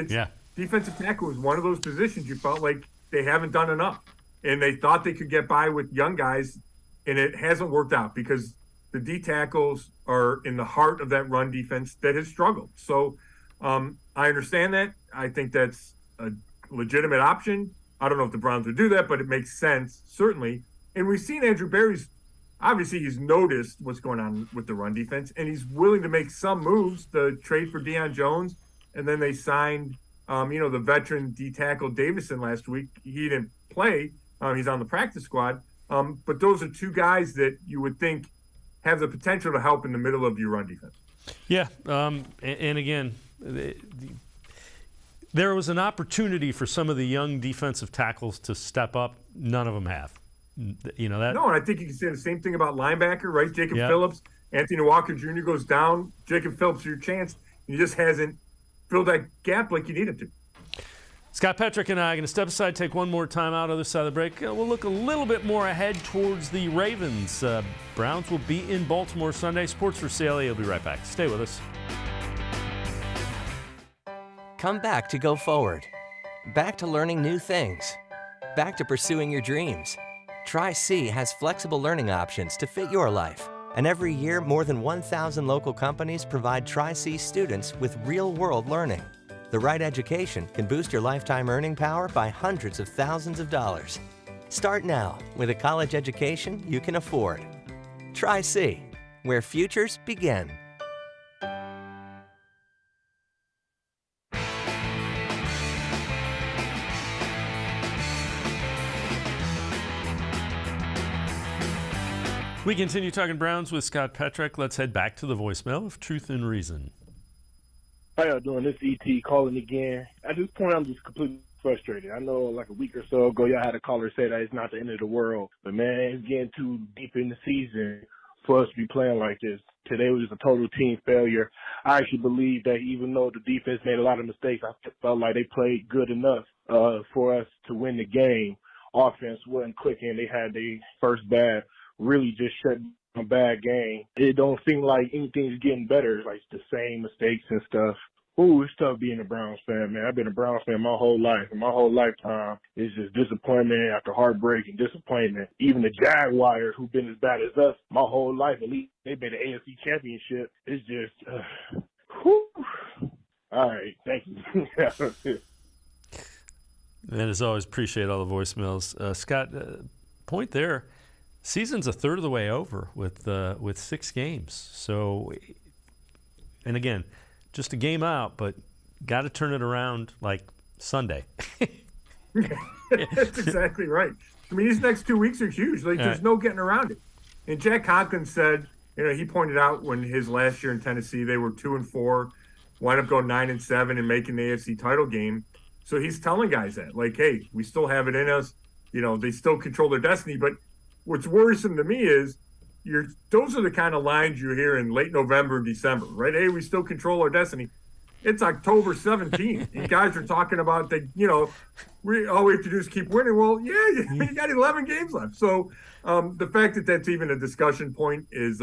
S3: Defensive tackle is one of those positions you felt like they haven't done enough, and they thought they could get by with young guys, and it hasn't worked out because the D tackles are in the heart of that run defense that has struggled. So I understand that. I think that's a legitimate option. I don't know if the Browns would do that, but it makes sense, certainly. And we've seen Andrew Berry's, obviously he's noticed what's going on with the run defense, and he's willing to make some moves to trade for Deion Jones, and then they signed The veteran D tackle Davison last week, he didn't play. He's on the practice squad. But those are two guys that you would think have the potential to help in the middle of your run defense.
S1: Yeah, and again, there was an opportunity for some of the young defensive tackles to step up. None of them have. That.
S3: No, and I think you can say the same thing about linebacker, right? Jacob
S1: Yep.
S3: Phillips, Anthony Walker Jr. goes down. Jacob Phillips, your chance. He just hasn't filled that gap like you needed to.
S1: Scott Petrick and I are going to step aside, take one more time out, other side of the break. We'll look a little bit more ahead towards the Ravens. Browns will be in Baltimore Sunday. Sports4CLE will be right back. Stay with us.
S5: Come back to go forward. Back to learning new things. Back to pursuing your dreams. Tri-C has flexible learning options to fit your life. And every year, more than 1,000 local companies provide Tri-C students with real-world learning. The right education can boost your lifetime earning power by hundreds of thousands of dollars. Start now with a college education you can afford. Tri-C, where futures begin.
S1: We continue talking Browns with Scott Petrick. Let's head back to the voicemail of Truth and Reason.
S11: How y'all doing? This ET calling again. At this point, I'm just completely frustrated. I know like a week or so ago, y'all had a caller say that it's not the end of the world. But, man, it's getting too deep in the season for us to be playing like this. Today was a total team failure. I actually believe that even though the defense made a lot of mistakes, I felt like they played good enough for us to win the game. Offense wasn't clicking. They had their first bad, really just shut a bad game. It don't seem like anything's getting better. It's like the same mistakes and stuff. Ooh, it's tough being a Browns fan, man. I've been a Browns fan my whole life. And my whole lifetime is just disappointment after heartbreak and disappointment. Even the Jaguars, who've been as bad as us my whole life, at least they've been the AFC championship. It's just, whew. All right, thank you.
S1: And as always, appreciate all the voicemails. Scott, point there. Season's a third of the way over with 6 games. So, and again, just a game out, but got to turn it around like Sunday.
S3: That's exactly right. I mean, these next 2 weeks are huge. Like, there's no getting around it. And Jack Conklin said, he pointed out when his last year in Tennessee, they were 2-4, wound up going 9-7 and making the AFC title game. So he's telling guys that, like, hey, we still have it in us. They still control their destiny, but what's worrisome to me is those are the kind of lines you hear in late November and December, right? Hey, we still control our destiny. It's October 17th. You guys are talking about all we have to do is keep winning. Well, yeah, you got 11 games left. So the fact that that's even a discussion point is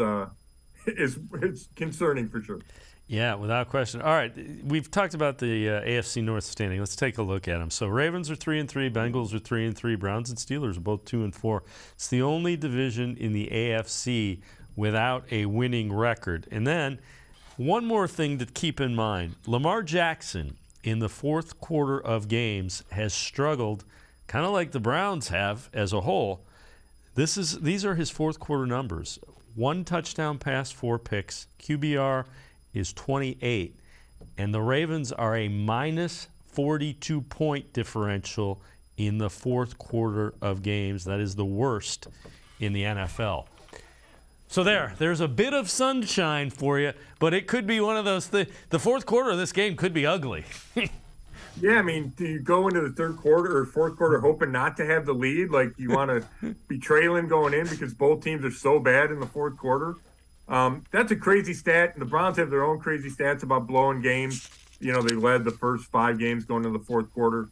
S3: it's concerning for sure.
S1: Yeah, without question. All right, we've talked about the AFC North standing. Let's take a look at them. So Ravens are 3-3, Bengals are 3-3, Browns and Steelers are both 2-4. It's the only division in the AFC without a winning record. And then one more thing to keep in mind: Lamar Jackson in the fourth quarter of games has struggled, kind of like the Browns have as a whole. These are his fourth quarter numbers: 1 touchdown pass, 4 picks. QBR is 28, and the Ravens are a minus 42-point differential in the fourth quarter of games. That is the worst in the NFL. So there's a bit of sunshine for you, but it could be one of those things. The fourth quarter of this game could be ugly.
S3: Yeah, I mean, do you go into the third quarter or fourth quarter hoping not to have the lead? Like, you want to be trailing going in because both teams are so bad in the fourth quarter? That's a crazy stat, and the Browns have their own crazy stats about blowing games. They led the first 5 games going into the fourth quarter.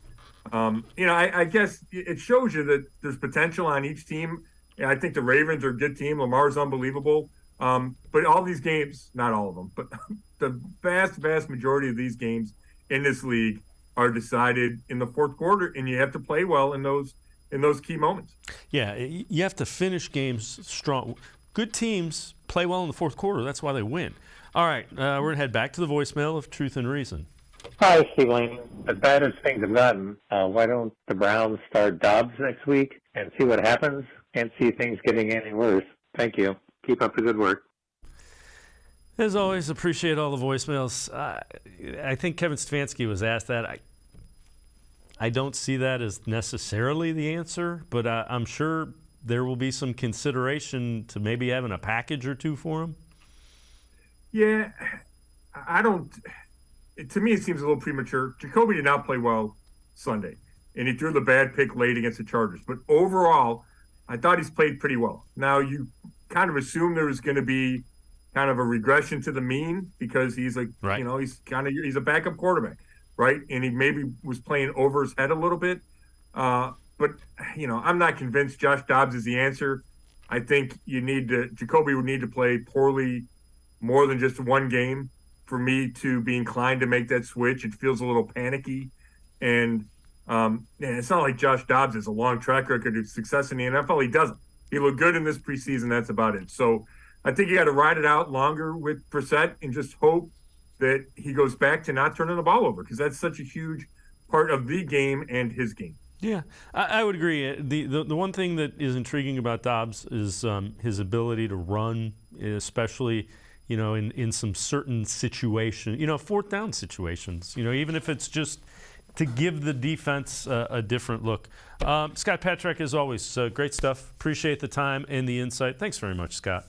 S3: I guess it shows you that there's potential on each team. Yeah, I think the Ravens are a good team. Lamar's unbelievable. But all these games, not all of them, but the vast, vast majority of these games in this league are decided in the fourth quarter, and you have to play well in those key moments.
S1: Yeah, you have to finish games strong. Good teams play well in the fourth quarter. That's why they win. All right, we're going to head back to the voicemail of Truth and Reason.
S12: Hi, Steve Lane. As bad as things have gotten, why don't the Browns start Dobbs next week and see what happens? Can't see things getting any worse. Thank you. Keep up the good work.
S1: As always, appreciate all the voicemails. I think Kevin Stefanski was asked that. I don't see that as necessarily the answer, but I'm sure there will be some consideration to maybe having a package or two for him.
S3: Yeah, I don't. To me, it seems a little premature. Jacoby did not play well Sunday, and he threw the bad pick late against the Chargers. But overall, I thought he's played pretty well. Now, you kind of assume there was going to be kind of a regression to the mean because he's like,
S1: right.
S3: He's a backup quarterback, right? And he maybe was playing over his head a little bit. But, I'm not convinced Josh Dobbs is the answer. I think Jacoby would need to play poorly more than just one game for me to be inclined to make that switch. It feels a little panicky. And it's not like Josh Dobbs has a long track record of success in the NFL. He doesn't. He looked good in this preseason. That's about it. So I think you got to ride it out longer with Brissette and just hope that he goes back to not turning the ball over, because that's such a huge part of the game and his game.
S1: Yeah, I would agree. The one thing that is intriguing about Dobbs is his ability to run, especially in some certain situations, fourth down situations. Even if it's just to give the defense a different look. Scott Petrak, as always, great stuff. Appreciate the time and the insight. Thanks very much, Scott.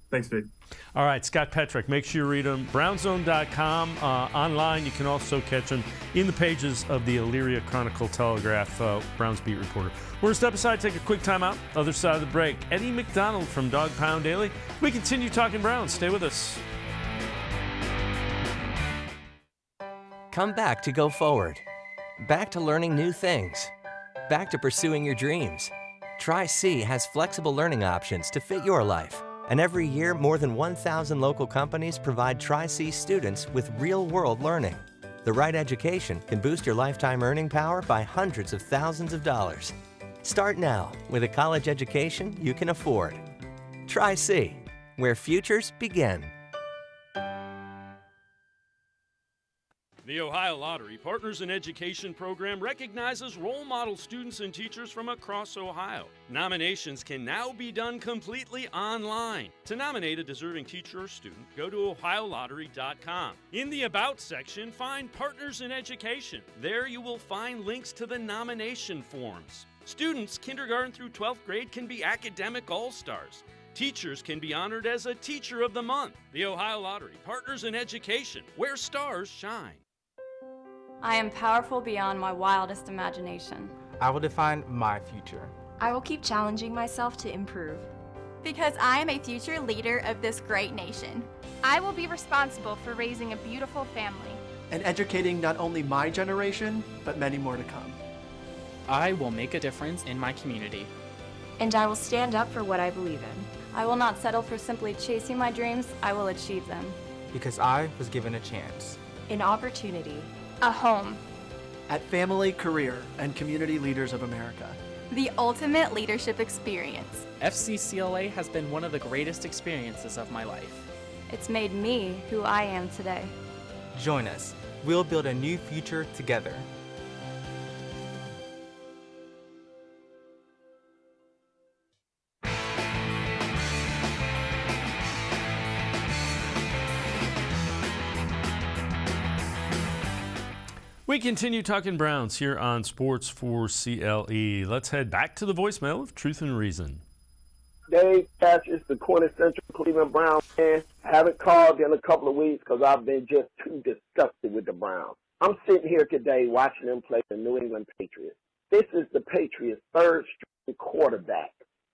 S3: Thanks, Dave. All
S1: right, Scott Petrak, make sure you read him. Brownzone.com. Online, you can also catch him in the pages of the Elyria Chronicle-Telegraph, Browns beat reporter. We're going to step aside, take a quick timeout. Other side of the break, Eddie McDonald from Dog Pound Daily. We continue talking Browns. Stay with us.
S5: Come back to go forward. Back to learning new things. Back to pursuing your dreams. Tri-C has flexible learning options to fit your life. And every year, more than 1,000 local companies provide Tri-C students with real-world learning. The right education can boost your lifetime earning power by hundreds of thousands of dollars. Start now with a college education you can afford. Tri-C, where futures begin.
S1: The Ohio Lottery Partners in Education program recognizes role model students and teachers from across Ohio. Nominations can now be done completely online. To nominate a deserving teacher or student, go to ohiolottery.com. In the About section, find Partners in Education. There you will find links to the nomination forms. Students, kindergarten through 12th grade, can be academic all-stars. Teachers can be honored as a Teacher of the Month. The Ohio Lottery Partners in Education, where stars shine.
S13: I am powerful beyond my wildest imagination.
S14: I will define my future.
S15: I will keep challenging myself to improve.
S16: Because I am a future leader of this great nation.
S17: I will be responsible for raising a beautiful family.
S18: And educating not only my generation, but many more to come.
S19: I will make a difference in my community.
S15: And I will stand up for what I believe in.
S13: I will not settle for simply chasing my dreams. I will achieve them.
S14: Because I was given a chance.
S15: An opportunity.
S17: A home.
S18: At Family, Career, and Community Leaders of America.
S16: The ultimate leadership experience.
S19: FCCLA has been one of the greatest experiences of my life.
S13: It's made me who I am today.
S14: Join us. We'll build a new future together.
S1: We continue talking Browns here on Sports4CLE. Let's head back to the voicemail of Truth and Reason.
S20: Dave Thatch is the quintessential Cleveland Browns fan. I haven't called in a couple of weeks because I've been just too disgusted with the Browns. I'm sitting here today watching them play the New England Patriots. This is the Patriots' third-string quarterback.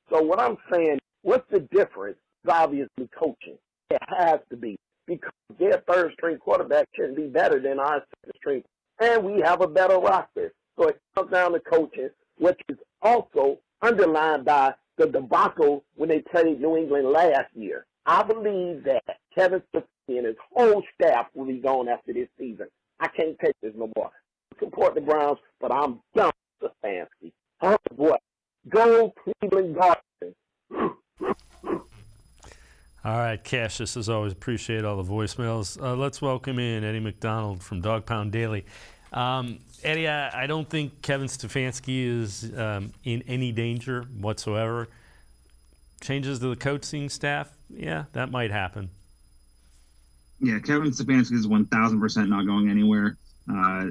S20: So what I'm saying, what's the difference? It's obviously coaching. It has to be, because their third-string quarterback shouldn't be better than our second-string. And we have a better roster. So it comes down to coaching, which is also underlined by the debacle when they played New England last year. I believe that Kevin Stefanski and his whole staff will be gone after this season. I can't take this no more. I support the Browns, but I'm done with Stefanski. Oh, boy. Go Cleveland Guardians.
S1: All right, Cassius, as always, appreciate all the voicemails. Let's welcome in Eddie McDonald from Dog Pound Daily. Eddie, I don't think Kevin Stefanski is in any danger whatsoever. Changes to the coaching staff, yeah, that might happen.
S21: Yeah, Kevin Stefanski is 1,000% not going anywhere.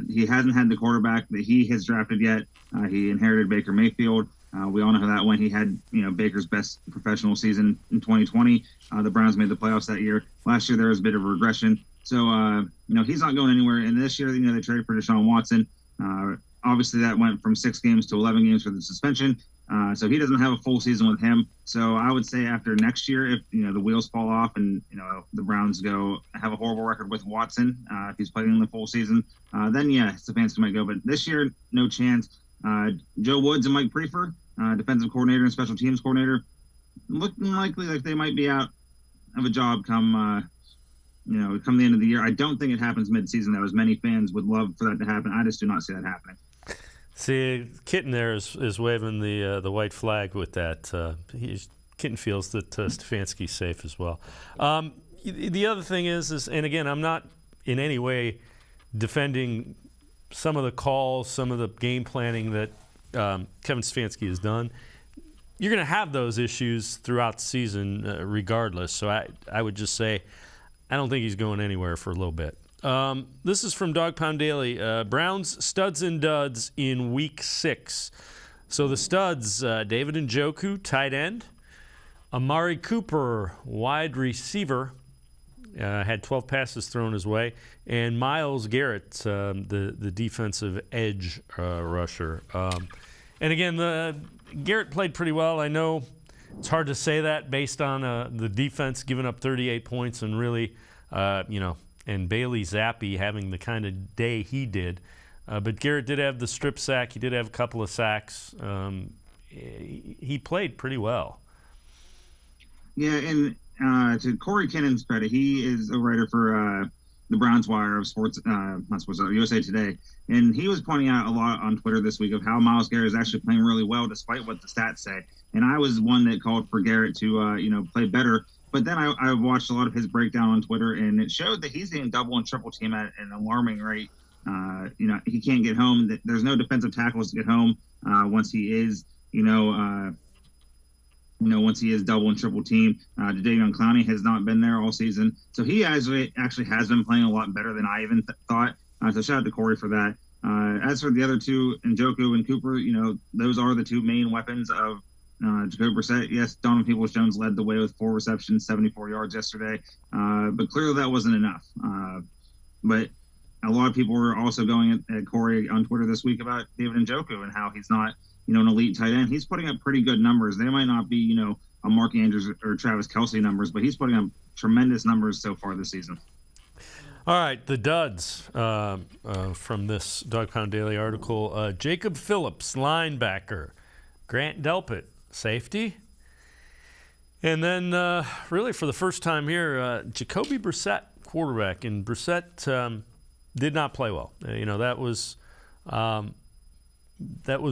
S21: He hasn't had the quarterback that he has drafted yet. He inherited Baker Mayfield. We all know how that went. He had, Baker's best professional season in 2020. The Browns made the playoffs that year. Last year, there was a bit of a regression. So, he's not going anywhere. And this year, they traded for Deshaun Watson. Obviously, that went from 6 games to 11 games for the suspension. So he doesn't have a full season with him. So I would say after next year, if, the wheels fall off and, the Browns have a horrible record with Watson, if he's playing in the full season, then, Stefanski might go. But this year, no chance. Joe Woods and Mike Prefer, defensive coordinator and special teams coordinator, looking likely like they might be out of a job come the end of the year. I don't think it happens mid-season, though, as many fans would love for that to happen. I just do not see that happening.
S1: See, Kitten there is waving the white flag with that. Kitten feels that Stefanski's safe as well. The other thing is, and again, I'm not in any way defending some of the calls, some of the game planning that Kevin Stefanski has done. You're going to have those issues throughout the season regardless. So I would just say I don't think he's going anywhere for a little bit. This is from Dog Pound Daily. Browns studs and duds in Week 6. So the studs, David Njoku, tight end. Amari Cooper, wide receiver, had 12 passes thrown his way. And Myles Garrett, the defensive edge rusher. And again, Garrett played pretty well. I know it's hard to say that based on the defense giving up 38 points and really, and Bailey Zappi having the kind of day he did. But Garrett did have the strip sack. He did have a couple of sacks. He played pretty well.
S21: Yeah, and to Corey Kinnon's credit, he is a writer for the Browns Wire of USA Today. And he was pointing out a lot on Twitter this week of how Myles Garrett is actually playing really well despite what the stats say. And I was one that called for Garrett to, play better. But then I watched a lot of his breakdown on Twitter, and it showed that he's getting double and triple team at an alarming rate. He can't get home. There's no defensive tackles to get home once he is, once he is double and triple team. Jadeveon Clowney has not been there all season. So he actually has been playing a lot better than I even thought. So shout out to Corey for that. As for the other two, Njoku and Cooper, those are the two main weapons of Jacoby Brissette. Yes, Donovan Peoples-Jones led the way with 4 receptions, 74 yards yesterday. But clearly that wasn't enough. But a lot of people were also going at Corey on Twitter this week about David Njoku and how he's not, an elite tight end. He's putting up pretty good numbers. They might not be, a Mark Andrews or Travis Kelce numbers, but he's putting up tremendous numbers so far this season.
S1: All right, the duds from this Dog Pound Daily article. Jacob Phillips, linebacker. Grant Delpit, safety. And then really for the first time here, Jacoby Brissette, quarterback. And Brissette did not play well. That was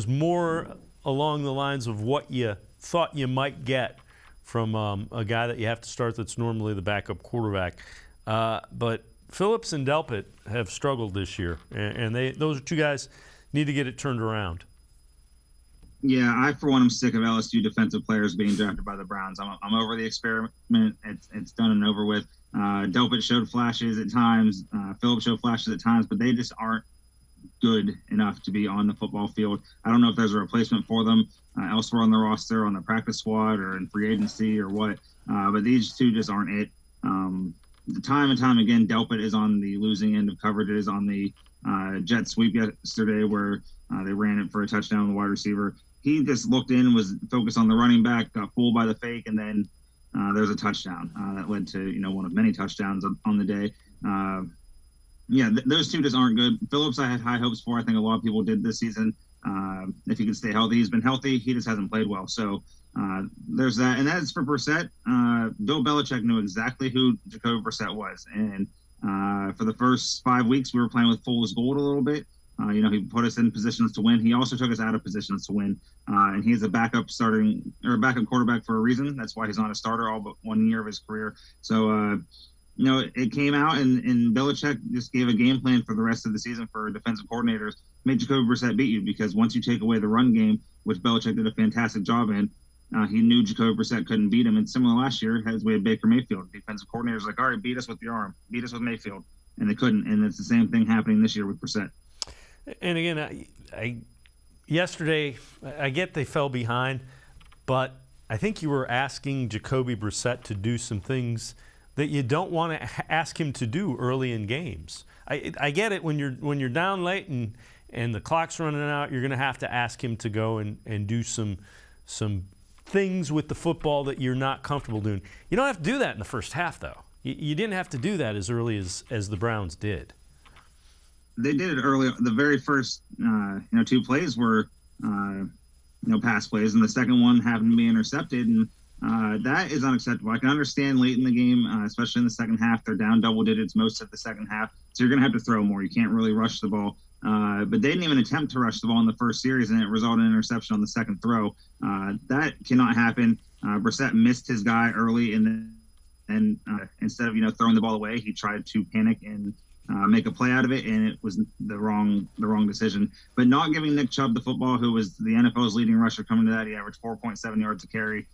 S1: more along the lines of what you thought you might get from a guy that you have to start that's normally the backup quarterback. But Phillips and Delpit have struggled this year, and those two guys need to get it turned around.
S21: Yeah, I, for one, am sick of LSU defensive players being drafted by the Browns. I'm over the experiment. It's done and over with. Delpit showed flashes at times. Phillips showed flashes at times, but they just aren't good enough to be on the football field. I don't know if there's a replacement for them elsewhere on the roster, on the practice squad, or in free agency or what. But these two just aren't it. Time and time again, Delpit is on the losing end of coverages on the jet sweep yesterday where they ran it for a touchdown on the wide receiver. He just looked in, was focused on the running back, got fooled by the fake, and then there's a touchdown that led to one of many touchdowns on the day. Those two just aren't good. Phillips, I had high hopes for. I think a lot of people did this season. If he could stay healthy, he's been healthy. He just hasn't played well. So there's that. And as for Brissette, Bill Belichick knew exactly who Jacoby Brissette was. And for the first 5 weeks, we were playing with fool's gold a little bit. He put us in positions to win. He also took us out of positions to win. And he's a backup quarterback for a reason. That's why he's not a starter all but 1 year of his career. So, it came out and Belichick just gave a game plan for the rest of the season for defensive coordinators, made Jacoby Brissett beat you, because once you take away the run game, which Belichick did a fantastic job in, he knew Jacoby Brissett couldn't beat him. And similar last year, as we had Baker Mayfield, defensive coordinators like, all right, beat us with your arm, beat us with Mayfield. and they couldn't. And it's the same thing happening this year with Brissette.
S1: And again, yesterday, I get they fell behind, but I think you were asking Jacoby Brissette to do some things that you don't want to ask him to do early in games. I get it when you're down late and the clock's running out, you're going to have to ask him to go and do some things with the football that you're not comfortable doing. You don't have to do that in the first half, though. You didn't have to do that as early as the Browns did.
S21: They did it early. The very first, two plays were, pass plays, and the second one happened to be intercepted, and that is unacceptable. I can understand late in the game, especially in the second half, they're down double digits most of the second half, so you're going to have to throw more. You can't really rush the ball. But they didn't even attempt to rush the ball in the first series, and it resulted in an interception on the second throw. That cannot happen. Brissette missed his guy early, and instead of throwing the ball away, he tried to panic and make a play out of it, and it was the wrong decision. But not giving Nick Chubb the football, who was the NFL's leading rusher coming to that, he averaged 4.7 yards a carry.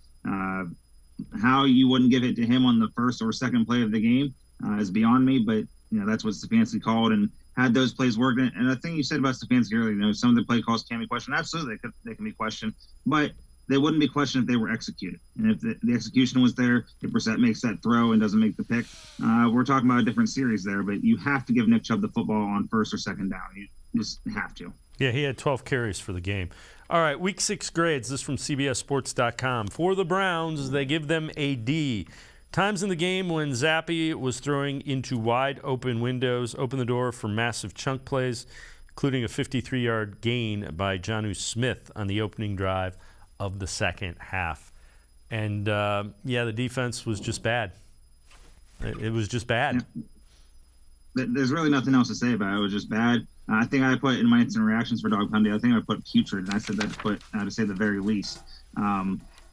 S21: How you wouldn't give it to him on the first or second play of the game is beyond me, but that's what Stefanski called, and had those plays worked. And the thing you said about Stefanski earlier, some of the play calls can be questioned. Absolutely, they can be questioned, but they wouldn't be questioned if they were executed. And if the execution was there, if Brissette makes that throw and doesn't make the pick, we're talking about a different series there. But you have to give Nick Chubb the football on first or second down. You just have to.
S1: Yeah, he had 12 carries for the game. All right, Week 6 grades. This is from CBSSports.com. For the Browns, they give them a D. Times in the game when Zappi was throwing into wide open windows, opened the door for massive chunk plays, including a 53-yard gain by Jonnu Smith on the opening drive of the second half. And, the defense was just bad. It was just bad.
S21: Yeah. There's really nothing else to say about it. It was just bad. I think I put in my instant reactions for Dog Pound Day, I think I put putrid, and I said that to say the very least.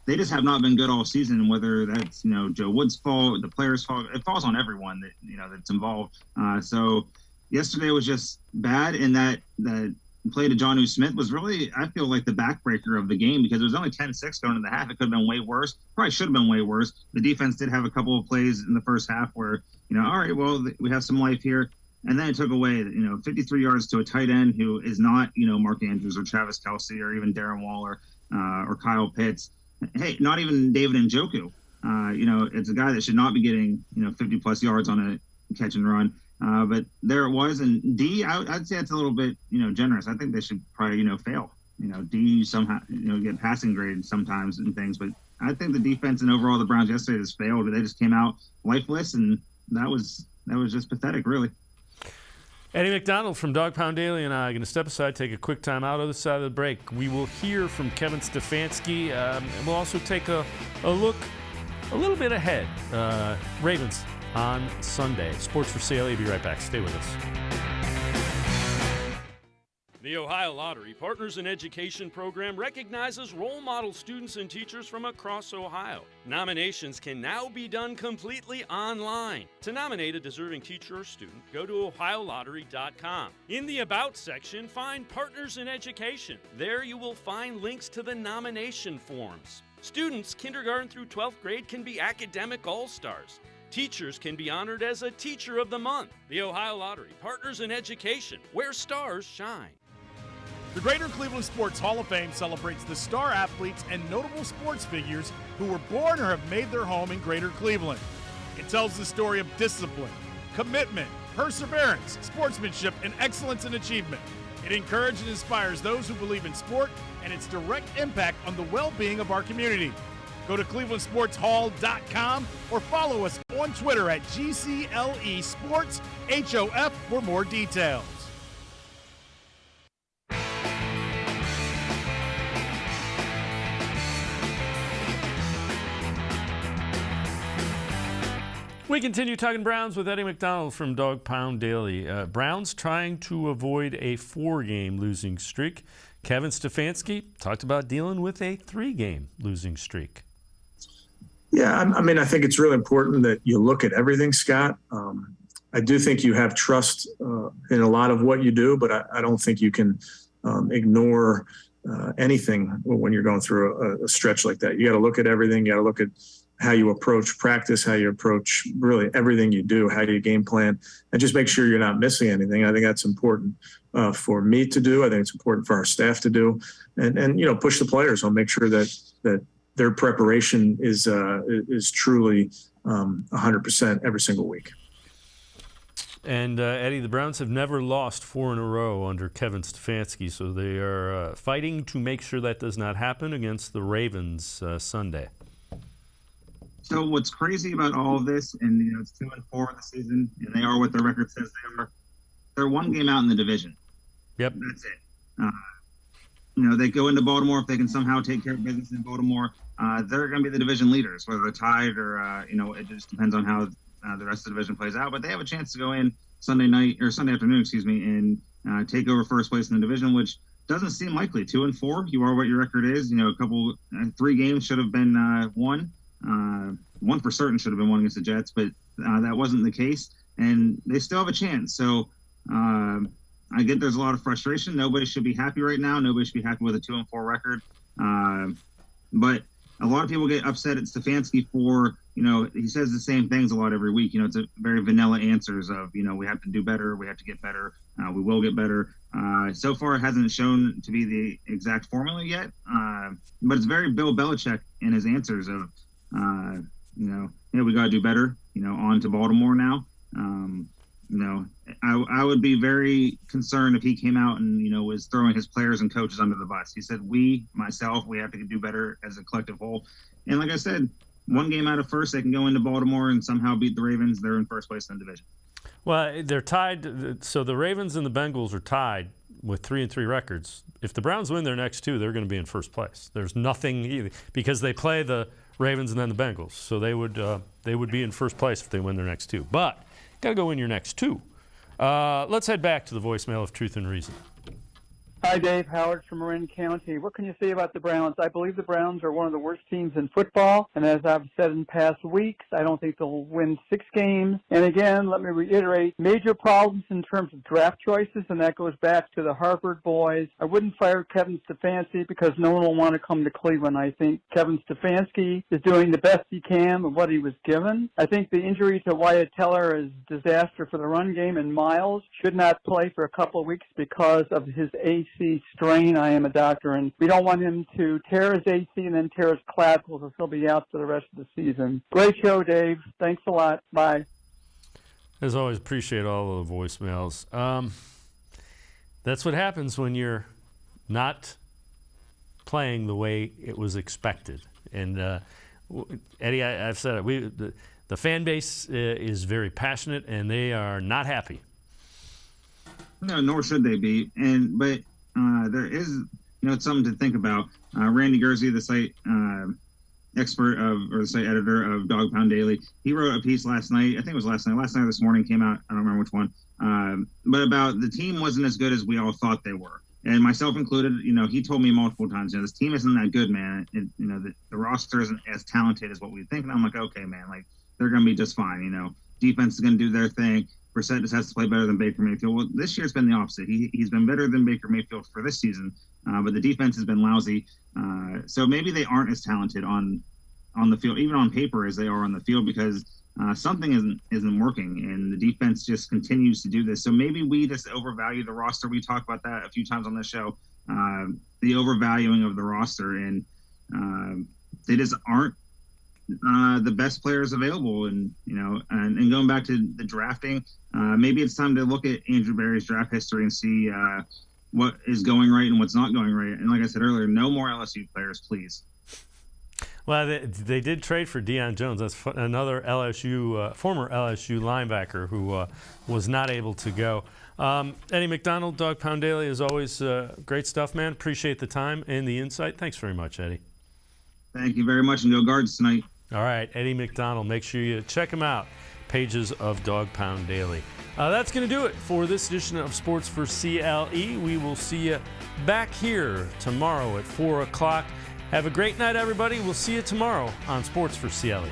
S21: They just have not been good all season, whether that's, Joe Wood's fault, the players' fault. It falls on everyone that's involved. So yesterday was just bad, and that play to Jonnu Smith was really, I feel like, the backbreaker of the game, because it was only 10-6 going into the half. It could have been way worse. Probably should have been way worse. The defense did have a couple of plays in the first half where, all right, well, we have some life here. And then it took away, 53 yards to a tight end who is not, Mark Andrews or Travis Kelce or even Darren Waller or Kyle Pitts. Hey, not even David Njoku. It's a guy that should not be getting, 50-plus yards on a catch and run. But there it was. And D, I'd say it's a little bit, generous. I think they should probably, fail. D somehow, get passing grades sometimes and things. But I think the defense and overall the Browns yesterday just failed. They just came out lifeless, and that was just pathetic, really.
S1: Eddie McDonald from Dog Pound Daily and I are going to step aside, take a quick time out of the side of the break. We will hear from Kevin Stefanski, and we'll also take a look a little bit ahead. Ravens on Sunday. Sports4CLE. Be right back. Stay with us. The Ohio Lottery Partners in Education program recognizes role model students and teachers from across Ohio. Nominations can now be done completely online. To nominate a deserving teacher or student, go to ohiolottery.com. In the About section, find Partners in Education. There you will find links to the nomination forms. Students, kindergarten through 12th grade, can be academic all-stars. Teachers can be honored as a Teacher of the Month. The Ohio Lottery Partners in Education, where stars shine.
S6: The Greater Cleveland Sports Hall of Fame celebrates the star athletes and notable sports figures who were born or have made their home in Greater Cleveland. It tells the story of discipline, commitment, perseverance, sportsmanship, and excellence in achievement. It encourages and inspires those who believe in sport and its direct impact on the well-being of our community. Go to clevelandsportshall.com or follow us on Twitter at GCLE Sports HOF for more details.
S1: We continue talking Browns with Eddie McDonald from Dog Pound Daily. Browns trying to avoid a 4-game losing streak. Kevin Stefanski talked about dealing with a 3-game losing streak.
S2: Yeah, I think it's really important that you look at everything, Scott. I do think you have trust in a lot of what you do, but I don't think you can ignore anything when you're going through a stretch like that. You got to look at everything. You got to look at how you approach practice, how you approach really everything you do, how you game plan, and just make sure you're not missing anything. I think that's important for me to do. I think it's important for our staff to do, and push the players on, make sure that their preparation is truly 100% every single week.
S1: And Eddie, the Browns have never lost 4 in a row under Kevin Stefanski, so they are fighting to make sure that does not happen against the Ravens Sunday.
S21: So what's crazy about all of this, and it's 2-4 in the season, and they are what their record says they are. They're one game out in the division.
S1: Yep,
S21: that's it. They go into Baltimore if they can somehow take care of business in Baltimore. They're going to be the division leaders, whether they're tied or it just depends on how the rest of the division plays out. But they have a chance to go in Sunday afternoon, and take over first place in the division, which doesn't seem likely. 2-4, you are what your record is. 3 games should have been won. One for certain should have been won against the Jets, but that wasn't the case, and they still have a chance. So I get there's a lot of frustration. Nobody should be happy right now. Nobody should be happy with a 2-4 record. But a lot of people get upset at Stefanski for, he says the same things a lot every week. It's a very vanilla answers of, we have to do better, we have to get better, we will get better. So far, it hasn't shown to be the exact formula yet, but it's very Bill Belichick in his answers of, we got to do better, on to Baltimore now. I would be very concerned if he came out and, was throwing his players and coaches under the bus. He said, we have to do better as a collective whole. And like I said, one game out of first, they can go into Baltimore and somehow beat the Ravens. They're in first place in the division.
S1: Well, they're tied. So the Ravens and the Bengals are tied with 3-3 records. If the Browns win their next 2, they're going to be in first place. There's nothing either, because they play the Ravens and then the Bengals. So they would be in first place if they win their next 2. But got to go win your next 2. Let's head back to the voicemail of Truth and Reason.
S4: Hi, Dave. Howard from Marin County. What can you say about the Browns? I believe the Browns are one of the worst teams in football, and as I've said in past weeks, I don't think they'll win 6 games. And again, let me reiterate, major problems in terms of draft choices, and that goes back to the Harvard boys. I wouldn't fire Kevin Stefanski because no one will want to come to Cleveland. I think Kevin Stefanski is doing the best he can with what he was given. I think the injury to Wyatt Teller is disaster for the run game, and Miles should not play for a couple of weeks because of his AC strain. I am a doctor, and we don't want him to tear his AC and then tear his clavicle, so he'll be out for the rest of the season. Great show, Dave. Thanks a lot. Bye.
S1: As always, appreciate all of the voicemails. That's what happens when you're not playing the way it was expected. And Eddie, I've said it. The fan base is very passionate, and they are not happy.
S21: No, nor should they be. But there is, something to think about. Randy Gurzy, the site the site editor of Dog Pound Daily, he wrote a piece last night. I think it was last night or this morning came out. I don't remember which one. But about the team wasn't as good as we all thought they were. And myself included, he told me multiple times, this team isn't that good, man. The roster isn't as talented as what we think. And I'm like, okay, man, they're going to be just fine. Defense is going to do their thing. Brissette just has to play better than Baker Mayfield. Well, this year's been the opposite. He's been better than Baker Mayfield for this season, but the defense has been lousy. So maybe they aren't as talented on the field, even on paper, as they are on the field, because something isn't working, and the defense just continues to do this. So maybe we just overvalue the roster. We talked about that a few times on this show, the overvaluing of the roster, and they just aren't the best players available. And going back to the drafting, maybe it's time to look at Andrew Berry's draft history and see what is going right and what's not going right. And like I said earlier, no more LSU players, please.
S1: Well, they did trade for Deion Jones. That's another former LSU linebacker who was not able to go. Eddie McDonald, Dog Pound Daily, as always, great stuff, man. Appreciate the time and the insight. Thanks very much, Eddie.
S21: Thank you very much, and go Guards tonight.
S1: All right, Eddie McDonald. Make sure you check him out. Pages of Dog Pound Daily. That's going to do it for this edition of Sports for CLE. We will see you back here tomorrow at 4 o'clock. Have a great night, everybody. We'll see you tomorrow on Sports for CLE.